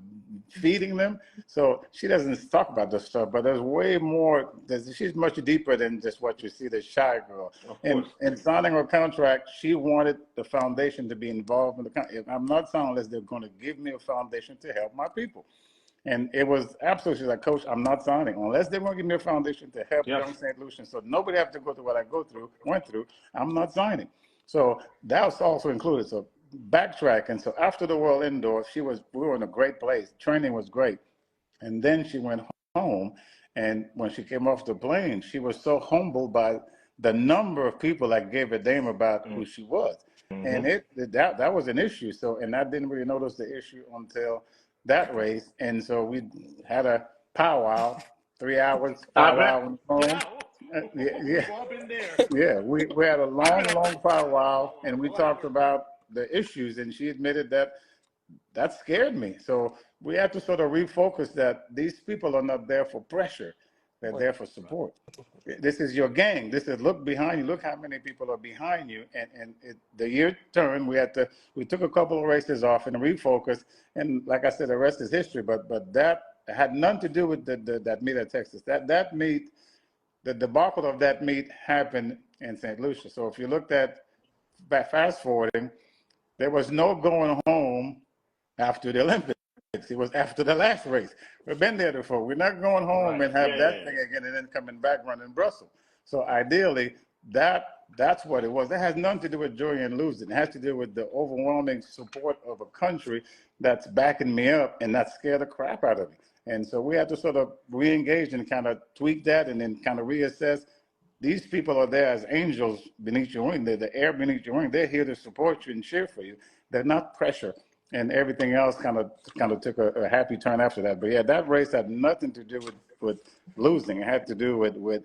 feeding them. So she doesn't talk about this stuff, but there's way more. She's much deeper than just what you see, the shy girl. And signing her contract, she wanted the foundation to be involved in the contract. I'm not signing unless they're going to give me a foundation to help my people. And it was absolutely, she's like, Coach, I'm not signing unless they want to give me a foundation to help young St. Lucian. So nobody have to go through what I went through. I'm not signing. So that was also included. So backtrack. And so after the World Indoor, we were in a great place. Training was great. And then she went home. And when she came off the plane, she was so humbled by the number of people that gave a damn about who she was. And that was an issue. So, and I didn't really notice the issue until that race. And so we had a powwow, 3 hours, 5 hours home. We had a long powwow, and we talked about the issues, and she admitted that scared me. So we had to sort of refocus that these people are not there for pressure. They're there for support. This is your gang. This is, look behind you. Look how many people are behind you. And the year turned. We took a couple of races off and refocused. And like I said, the rest is history. But that had nothing to do with that meet at Texas. That meet, the debacle of that meet happened in Saint Lucia. So if you looked at fast forwarding, there was no going home after the Olympics. It was after the last race. We've been there before. We're not going home and have that thing again and then coming back running Brussels. So ideally, that's what it was. That has nothing to do with Julien losing. It has to do with the overwhelming support of a country that's backing me up and that scared the crap out of me. And so we had to sort of re-engage and kind of tweak that and then kind of reassess. These people are there as angels beneath your wing. They're the air beneath your wing. They're here to support you and cheer for you. They're not pressure. And everything else kind of took a happy turn after that. But yeah, that race had nothing to do with losing. It had to do with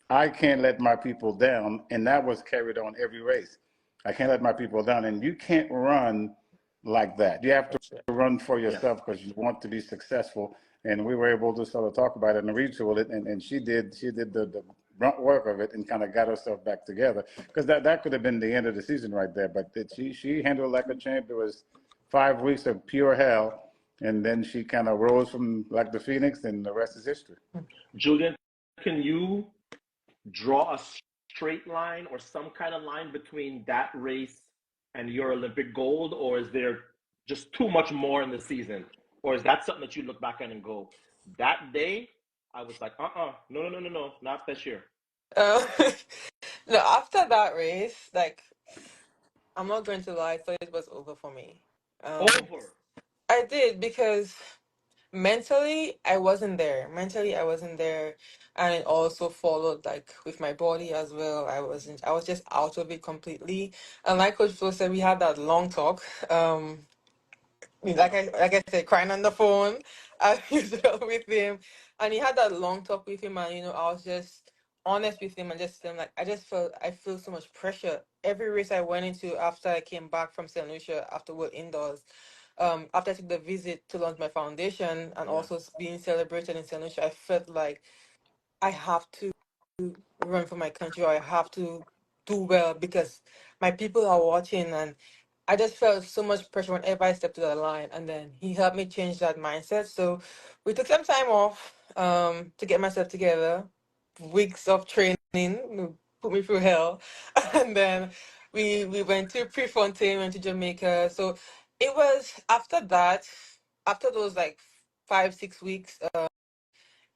I can't let my people down, and that was carried on every race. I can't let my people down, and you can't run like that. You have to run for yourself because you want to be successful. And we were able to sort of talk about it and retool it, and she did the grunt work of it and kind of got herself back together, because that could have been the end of the season right there. But she handled it like a champ. It was 5 weeks of pure hell, and then she kind of rose from like the phoenix, and the rest is history. Julien, can you draw a straight line or some kind of line between that race and your Olympic gold, or is there just too much more in the season? Or is that something that you look back at and go, that day, I was like, no, not this year. Uh, no, after that race, like, I'm not going to lie, I thought it was over for me. Over. I did because mentally I wasn't there. Mentally I wasn't there, and it also followed like with my body as well. I was just out of it completely. And like Coach Flo said, we had that long talk. Yeah. Like I said, crying on the phone as usual with him. And he had that long talk with him, and I was just honest with him and just tell him like I feel so much pressure. Every race I went into after I came back from Saint Lucia after World Indoors, after I took the visit to launch my foundation and Yeah. also being celebrated in Saint Lucia, I felt like I have to run for my country, or I have to do well because my people are watching. And I just felt so much pressure whenever I stepped to the line. And then he helped me change that mindset. So we took some time off to get myself together, weeks of training, put me through hell. And then we went to Prefontaine, went to Jamaica. So it was after that, after those like 5, 6 weeks,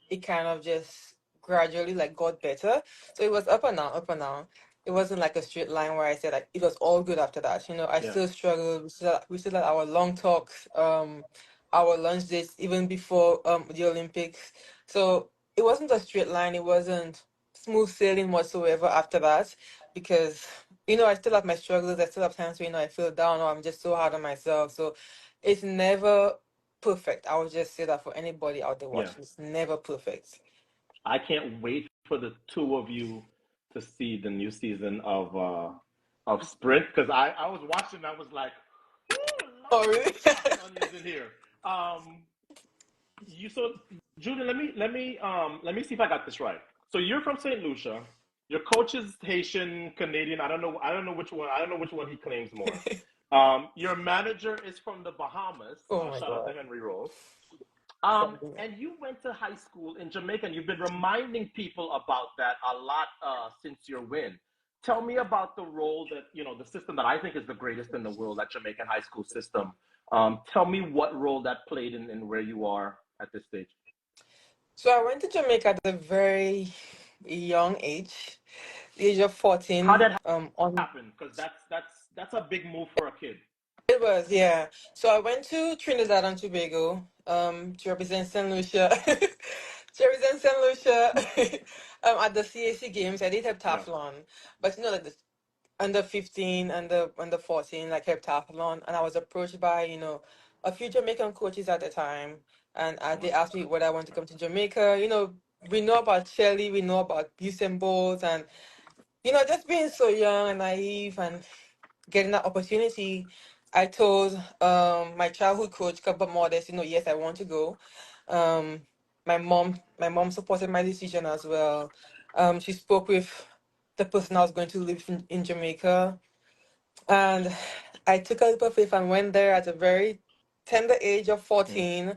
it kind of just gradually like got better. So it was up and down, up and down. It wasn't like a straight line where I said like it was all good after that. I Yeah. still struggled. We still had our long talks, our lunch dates even before the Olympics. So it wasn't a straight line. It wasn't smooth sailing whatsoever after that because I still have my struggles. I still have times where I feel down or I'm just so hard on myself. So it's never perfect. I would just say that for anybody out there Yeah. watching, it's never perfect. I can't wait for the two of you to see the new season of Sprint, because I was watching. I was like, "Ooh, Oh, Lord, really? there's chopping onions in here." You so Julian, let me see if I got this right. So you're from Saint Lucia. Your coach is Haitian, Canadian. I don't know which one. I don't know which one he claims more. Your manager is from the Bahamas. Oh my Shout out God. to Henry Rolls. Something. And you went to high school in Jamaica, and you've been reminding people about that a lot since your win. Tell me about the role that, the system that I think is the greatest in the world, that Jamaican high school system. Tell me what role that played in where you are at this stage. So I went to Jamaica at a very young age, the age of How 14. that On happened? Because that's a big move for a kid. It was, yeah. So I went to Trinidad and Tobago, to represent Saint Lucia, to represent Saint Lucia, at the CAC games. I did Yeah. heptathlon, but like the under 15 and the under 14 like heptathlon, and I was approached by a few Jamaican coaches at the time, and they asked me whether I want to come to Jamaica. We know about Shelly, we know about Usain Bolt, and just being so young and naive and getting that opportunity, I told my childhood coach, Kaba Modest, yes, I want to go. Um, my mom supported my decision as well. She spoke with the person I was going to live in Jamaica, and I took a leap of faith and went there at a very tender age of Mm, 14.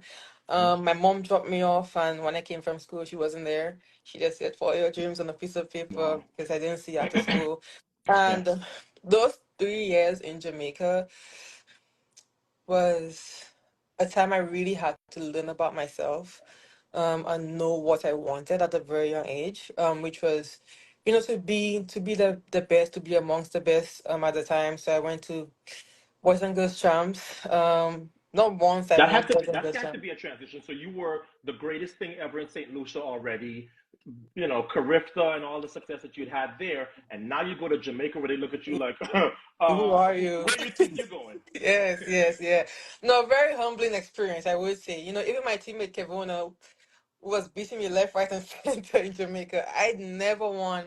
mm. My mom dropped me off, and when I came from school, she wasn't there. She just said, "Follow your dreams on a piece of paper," Wow. because I didn't see her after school. Yeah. And those 3 years in Jamaica was a time I really had to learn about myself, and know what I wanted at a very young age, which was, to be the best, to be amongst the best at the time. So I went to Boys and Girls Champs. Not once I That had won to Boys and that Girls had to Champs. be a transition. So you were the greatest thing ever in St. Lucia already, Carifta and all the success that you'd had there, and now you go to Jamaica where they look at you like, Who are you? where do you think you're going? Yes, yes, yeah. No, very humbling experience, I would say. Even my teammate Kevona, who was beating me left, right, and center in Jamaica, I'd never won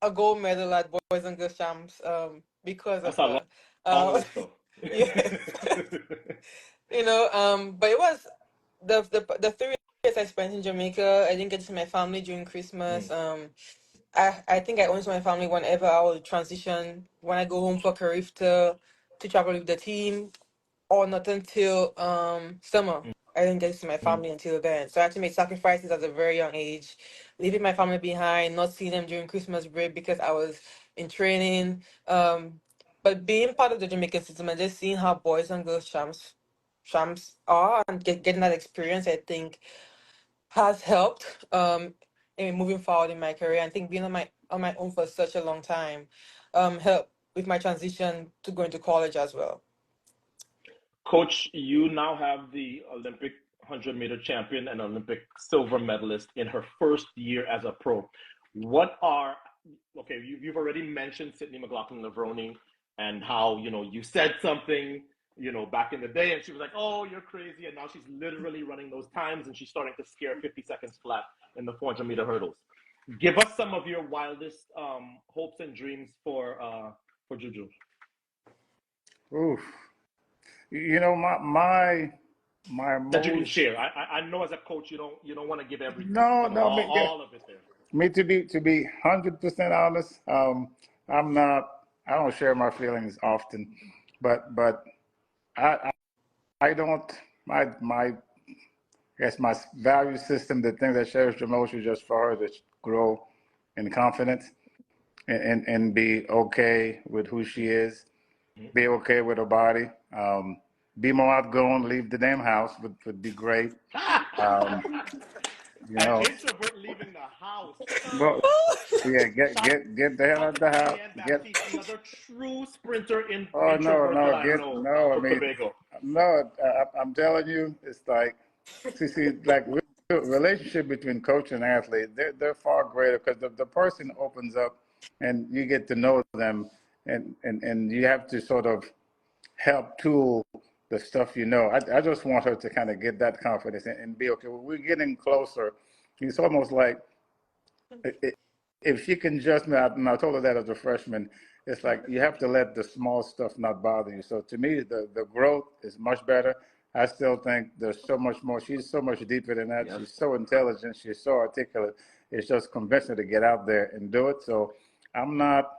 a gold medal at Boys and Girls Champs, because of That's a long, her. long Uh, list, though. yes. But it was the 3 years I spent in Jamaica. I didn't get to see my family during Christmas. Mm, I think I only saw my family whenever I would transition, when I go home for Carifta to travel with the team, or not until summer. mm, I didn't get to see my mm. family until then. So I had to make sacrifices at a very young age. leaving my family behind, not seeing them during Christmas break because I was in training. But being part of the Jamaican system and just seeing how boys and girls champs are and getting that experience, I think has helped in moving forward in my career. I think being on my own for such a long time helped with my transition to going to college as well. Coach, you now have the Olympic 100-meter champion and Olympic silver medalist in her first year as a pro. You've already mentioned Sydney McLaughlin-Lavroni and how, you said something, back in the day, and she was like, oh, you're crazy. And now she's literally running those times, and she's starting to scare 50 seconds flat in the 400-meter hurdles. Give us some of your wildest hopes and dreams for Juju. Oof. My That you can most share. I know as a coach you don't want to give everything. no, All of it there. me to be 100% honest. I don't share my feelings often, but I I don't my I guess my value system, the thing that shares the most is just for her to grow in confidence and be okay with who she is, be okay with her body, be more outgoing, leave the damn house would be great. Um, you An know, introvert leaving the house. well, yeah, get the hell Shout out to the house. Julianne Get Baptiste, another true sprinter oh introvert that I get know no. I from mean, Tobago. no. I'm telling you, it's like like relationship between coach and athlete. They're far greater because the person opens up and you get to know them, and you have to sort of help tool the stuff you know. I just want her to kind of get that confidence and be okay. Well, we're getting closer. It's almost like if she can just, and I told her that as a freshman, it's like you have to let the small stuff not bother you. So to me, the growth is much better. I still think there's so much more. She's so much deeper than that. Yes. She's so intelligent. She's so articulate. It's just convincing to get out there and do it. So I'm not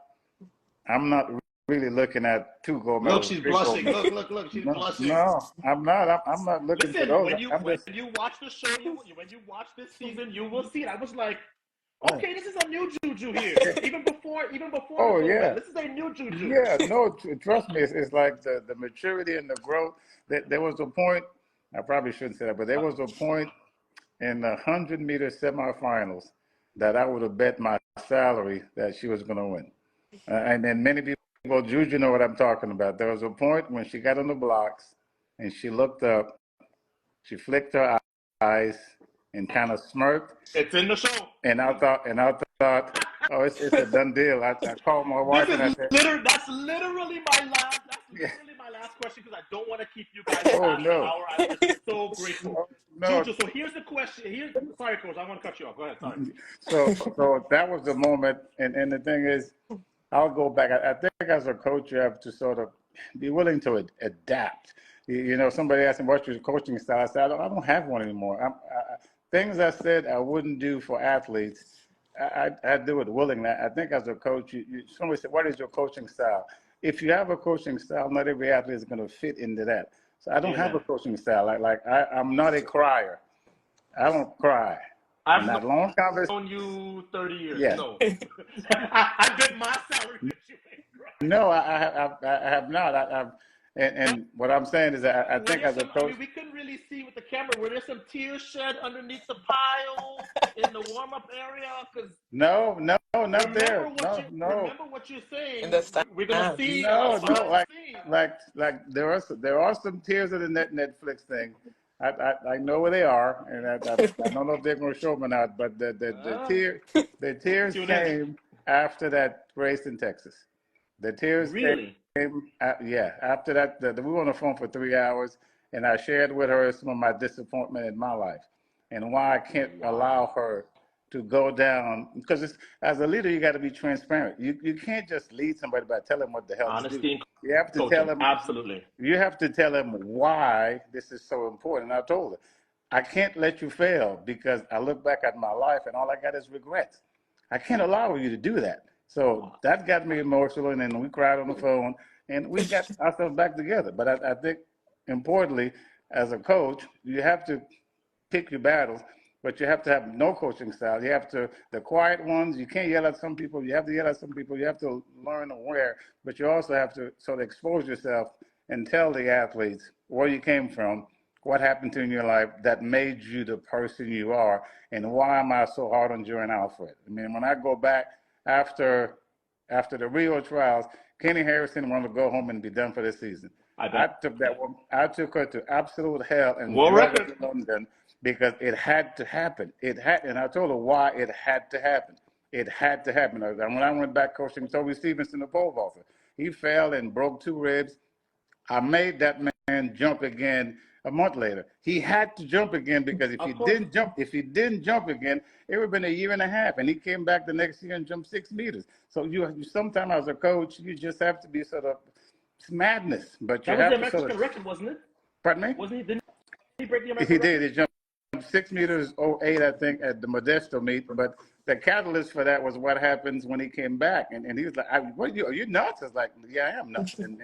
really looking at 2 gold Look, medals, she's 3 gold blushing. medals. Look, she's No, blushing. no, I'm not. I'm not looking for Listen, those. when you I'm just, watch the show, when you watch this season, you will see it. I was like, yeah. okay, this is a new Juju here. Even before the Oh gold yeah. medal, this is a new Juju. Yeah, no, trust me, it's like the maturity and the growth. There was a point, I probably shouldn't say that, but there was a point in the 100-meter semifinals that I would have bet my salary that she was going to win. And then many people, Juju, know what I'm talking about. There was a point when she got on the blocks and she looked up, she flicked her eyes and kind of smirked. It's in the show. And I thought, oh, it's a done deal. I called my wife and I said, That's literally my last question because I don't want to keep you guys oh past the no. hour. I'm just so grateful. Oh, no. Juju, so here's the question. Sorry, coach, I want to cut you off. Go ahead. Sorry. So that was the moment, and the thing is, I'll go back. I think as a coach, you have to sort of be willing to adapt. Somebody asked me, what's your coaching style? I said, I don't have one anymore. Things I said I wouldn't do for athletes, I do it willingly. I think as a coach, somebody said, what is your coaching style? If you have a coaching style, not every athlete is going to fit into that. So I don't have a coaching style. I'm not a crier. I don't cry. I've And that long conversation. known you 30 years. Yeah. No. I bet my salary that you ain't right. No, I have not. And what I'm saying is that I think as a coach. We couldn't really see with the camera. Were there some tears shed underneath the pile in the warm-up area? Because No, not there. No. Remember what you're saying. Understand? We're gonna see. No. Like there are some tears in the Netflix thing. I know where they are, and I don't know if they're going to show them or not. But the tears came after that race in Texas. The tears really came. After that, we were on the phone for 3 hours, and I shared with her some of my disappointment in my life and why I can't allow her to go down, because as a leader, you got to be transparent. You can't just lead somebody by telling them what the hell to do. You have to tell them. Absolutely. You have to tell them why this is so important. I told her, I can't let you fail because I look back at my life and all I got is regrets. I can't allow you to do that. So that got me emotional, and then we cried on the phone, and we got ourselves back together. But I think, importantly, as a coach, you have to pick your battles. but you have to have no coaching style. You have to, the quiet ones, you can't yell at some people. You have to yell at some people. You have to learn where, but you also have to sort of expose yourself and tell the athletes where you came from, what happened to you in your life that made you the person you are, and why am I so hard on Julien Alfred? I mean, when I go back after the Rio trials, Kenny Harrison wanted to go home and be done for the season. I took her to absolute hell and drug her to London because it had to happen. And I told her why it had to happen. It had to happen. And when I went back coaching Toby Stevenson, the pole vaulter, he fell and broke 2 ribs. I made that man jump again a month later. He had to jump again because if he didn't jump again, it would have been a year and a half. And he came back the next year and jumped 6 meters. So you sometimes as a coach, you just have to be sort of, it's madness. But you have to Mexican sort of record, wasn't it? Pardon me? Wasn't he? Didn't he break the American record? He did. He jumped 6 meters 08, I think, at the Modesto meet. But the catalyst for that was what happens when he came back. And he was like, are you nuts? I was like, yeah, I am nuts. And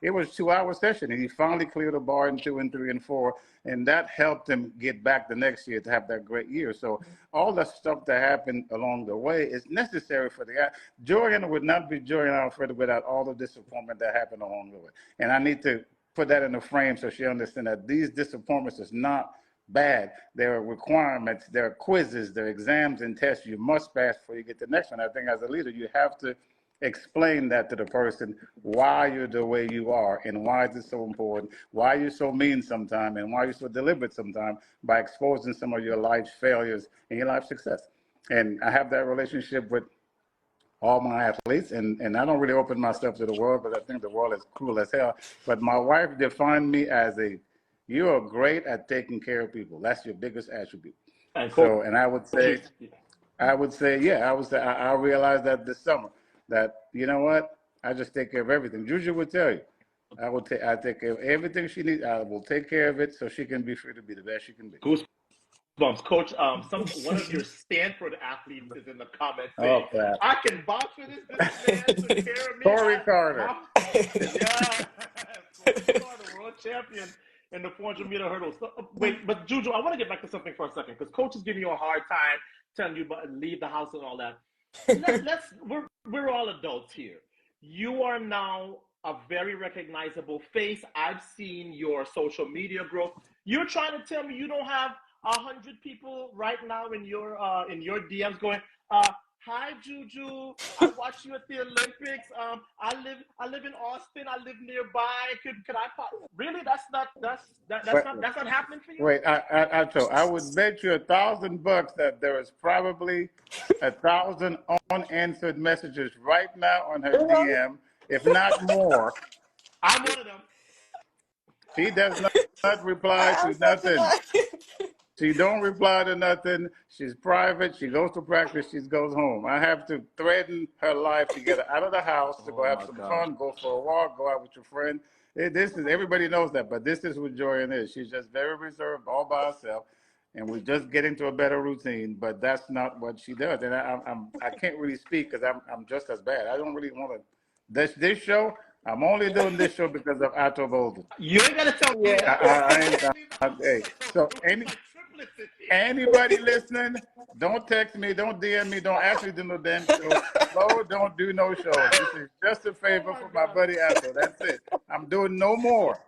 it was a 2-hour session, and he finally cleared the bar in 2 and 3 and 4, and that helped him get back the next year to have that great year. So all the stuff that happened along the way is necessary for the guy. Julien would not be Julien Alfred without all the disappointment that happened along the way. And I need to put that in the frame so she understands that these disappointments is not bad. There are requirements, there are quizzes, there are exams and tests you must pass before you get to the next one. I think as a leader, you have to explain that to the person, why you're the way you are and why is it so important, why you're so mean sometimes and why you're so deliberate sometimes, by exposing some of your life failures and your life success. And I have that relationship with all my athletes, and I don't really open myself to the world because I think the world is cruel as hell. But my wife defined me as you are great at taking care of people. That's your biggest attribute. And I would say, I realized that this summer, that, you know what, I just take care of everything. Juju would tell you, I take care of everything she needs. I will take care of it so she can be free to be the best she can be. Goosebumps, Coach. One of your Stanford athletes is in the comments saying, I can vouch for this man took care of me. Corey Carter. Yeah. Corey Carter, world champion in the 400-meter hurdles. So, wait, but Juju, I want to get back to something for a second, because Coach is giving you a hard time, telling you about leave the house and all that. We're all adults here. You are now a very recognizable face. I've seen your social media growth. You're trying to tell me you don't have 100 people right now in your DMs going, hi Juju, I watched you at the Olympics. I live in Austin. I live nearby. Could I pop? Really? That's not happening for you? Wait, I would bet you $1,000 that there is probably 1,000 unanswered messages right now on her DM, if not more. I'm one of them. She does not reply to nothing. She don't reply to nothing. She's private. She goes to practice. She goes home. I have to threaten her life to get her out of the house, to go have some fun, go for a walk, go out with your friend. Everybody knows that, but this is what Julien is. She's just very reserved, all by herself, and we're just getting to a better routine. But that's not what she does, and I can't really speak because I'm just as bad. I don't really want to. This show, I'm only doing this show because of Ato Boldon. You ain't gotta tell me. Hey, so anybody listening, don't text me, don't DM me, don't actually do no damn show. Flo, don't do no shows. This is just a favor for my buddy Ato. That's it. I'm doing no more.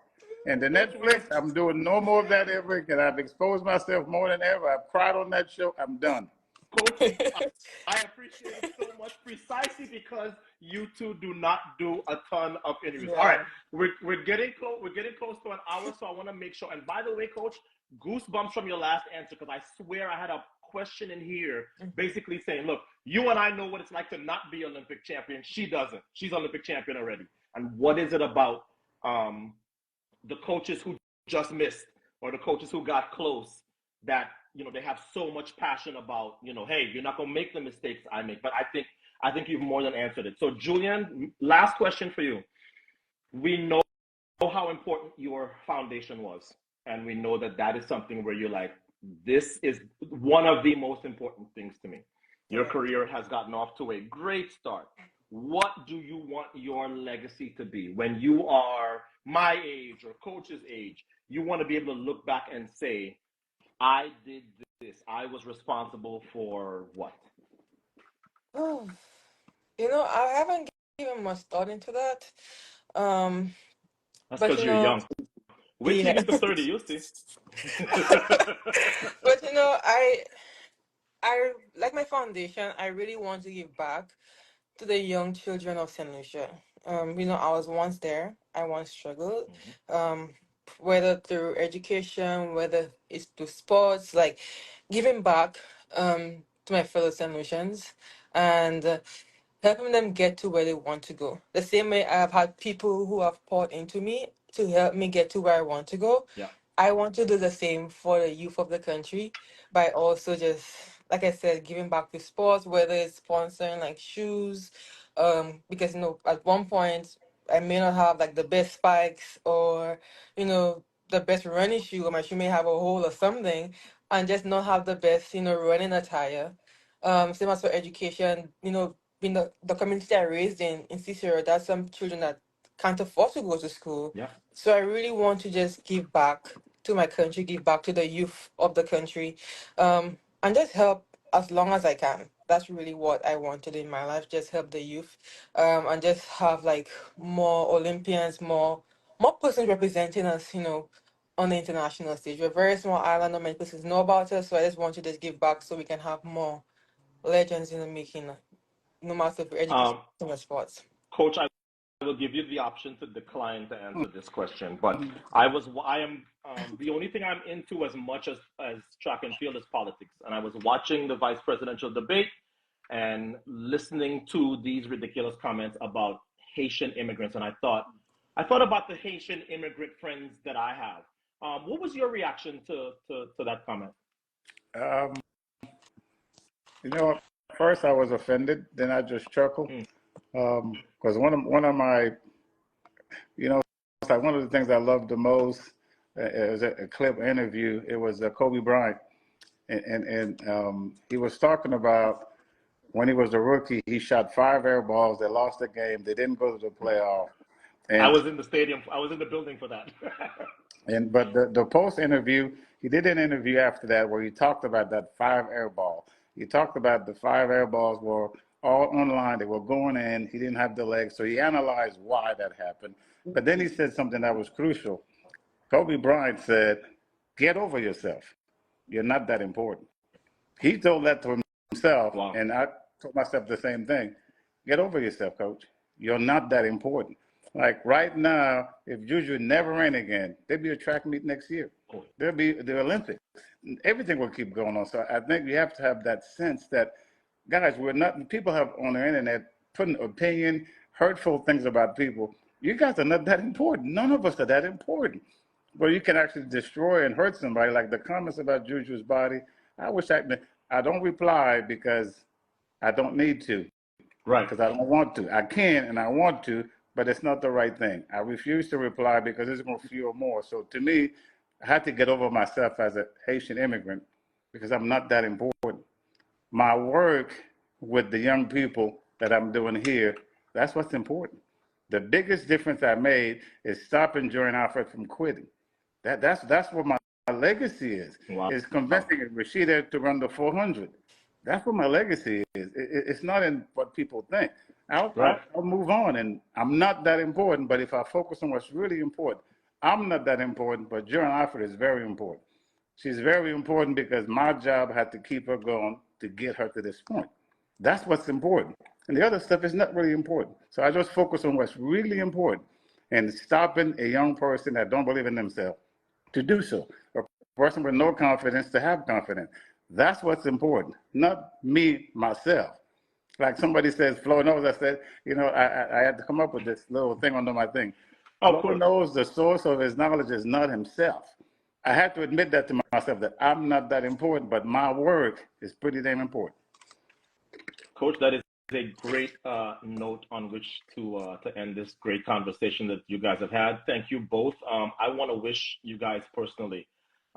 And the Netflix, I'm doing no more of that ever again. I've exposed myself more than ever. I've cried on that show. I'm done. Coach, I appreciate it so much, precisely because you two do not do a ton of interviews. Yeah. All right, we're getting close. We're getting close to an hour, so I want to make sure. And by the way, Coach, goosebumps from your last answer, because I swear I had a question in here, basically saying, "Look, you and I know what it's like to not be Olympic champion. She doesn't. She's Olympic champion already. And what is it about the coaches who just missed, or the coaches who got close, that they have so much passion about, hey, you're not going to make the mistakes I make." But I think you've more than answered it. So Julien, last question for you. We know how important your foundation was. And we know that is something where you're like, this is one of the most important things to me. Your career has gotten off to a great start. What do you want your legacy to be? When you are my age or Coach's age, you want to be able to look back and say, I did this. I was responsible for what? Oh, I haven't given much thought into that. Um, That's but because you're young. Wait till you yeah. get to 30, you'll see. But I like my foundation. I really want to give back to the young children of Saint Lucia. I was once there. I once struggled. Mhm. Um, whether through education, whether it's through sports, like giving back to my fellow Saint Lucians and helping them get to where they want to go. The same way I've had people who have poured into me to help me get to where I want to go. Yeah. I want to do the same for the youth of the country by also just, like I said, giving back to sports, whether it's sponsoring like shoes, because at one point I may not have like the best spikes or the best running shoe, or my shoe may have a hole or something, and just not have the best running attire. Same as for education, being the community I raised in Cicero, that's some children that can't afford to go to school. Yeah. So I really want to just give back to my country, give back to the youth of the country, and just help as long as I can. That's really what I want to do in my life. Just help the youth, and just have like more Olympians, more persons representing us. On the international stage. We're a very small island. Not many places know about us, so I just want to just give back so we can have more legends in the making, no matter if education Um, or sports. Coach, I will give you the option to decline to answer this question, but Mhm. I am the only thing I'm into as much as track and field is politics, and I was watching the vice presidential debate and listening to these ridiculous comments about Haitian immigrants, and I thought about the Haitian immigrant friends that I have. What was your reaction to that comment? Um, first I was offended, then I just chuckled Mm. because one of my, it's like one of the things I loved the most is a clip interview. It was Kobe Bryant, and he was talking about when he was a rookie, he shot 5 air balls. They lost the game. They didn't go to the playoff. I And was in the stadium. I was in the building for that. but the post interview, he did an interview after that where he talked about that 5 air ball. He talked about the 5 air balls were all online. They were going in. He didn't have the legs, so he analyzed why that happened. But then he said something that was crucial. Kobe Bryant said, "Get over yourself. You're not that important." He told that to himself, Wow. and I told myself the same thing. Get over yourself, coach. You're not that important. Like right now, if Juju never ran again, there'd be a track meet next year. Oh, There'll be the Olympics. Everything will keep going on. So I think we have to have that sense that, guys, we're not, people have on the internet putting opinion, hurtful things about people. You guys are not that important. None of us are that important. But you can actually destroy and hurt somebody, like the comments about Juju's body. I wish I don't reply because I don't need to, right. because I don't want to. I can and I want to, but it's not the right thing. I refuse to reply because it's going to fuel more. So to me, I had to get over myself as a Haitian immigrant because I'm not that important. My work with the young people that I'm doing here, that's what's important. The biggest difference I made is stopping Julien Alfred from quitting. That's what my legacy Wow. is convincing Rashida to run the 400. That's what my legacy is. It's not in what people think. Right. I'll move on, and I'm not that important. But if I focus on what's really important, I'm not that important. But Julien Alfred is very important. She's very important because my job had to keep her going to get her to this point. That's what's important. And the other stuff is not really important. So I just focus on what's really important and stopping a young person that don't believe in themselves to do so. A person with no confidence to have confidence. That's what's important, not me, myself. Like somebody says, Flo knows, I said, I had to come up with this little thing under my thing. Oh, Flo cool. knows the source of his knowledge is not himself. I had to admit that to myself, that I'm not that important, but my work is pretty damn important. Coach, that is a great note on which to end this great conversation that you guys have had. Thank you both. I want to wish you guys personally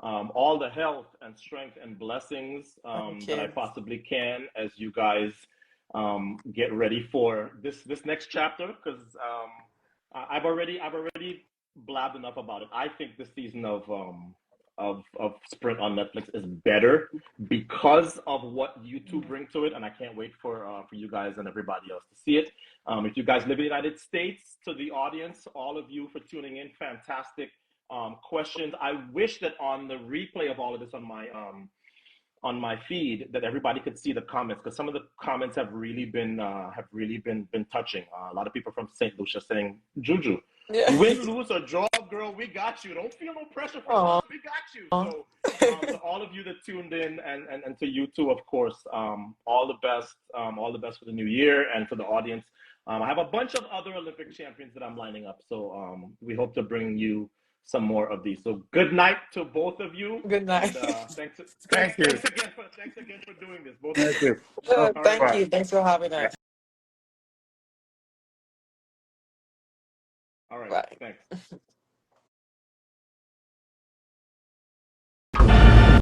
all the health and strength and blessings Thank that I you. possibly can as you guys get ready for this next chapter. Because I've already blabbed enough about it. I think this season of of Sprint on Netflix is better because of what you two bring to it, and I can't wait for you guys and everybody else to see it. If you guys live in the United States, to the audience, all of you for tuning in, fantastic questions. I wish that on the replay of all of this on my feed that everybody could see the comments, because some of the comments have really been touching. A lot of people from Saint Lucia saying, Juju, Yeah. win, lose, or draw, girl, we got you. Don't feel no pressure from Aw. us. We got you. So to all of you that tuned in, and to you too, of course, all the best for the new year, and for the audience. I have a bunch of other Olympic champions that I'm lining up, so we hope to bring you some more of these. So good night to both of you. Good night. And Thank you. thanks again for doing this, both of Thank you. you. All Thank right. you. Thanks for having us. All right. Bye. Thanks.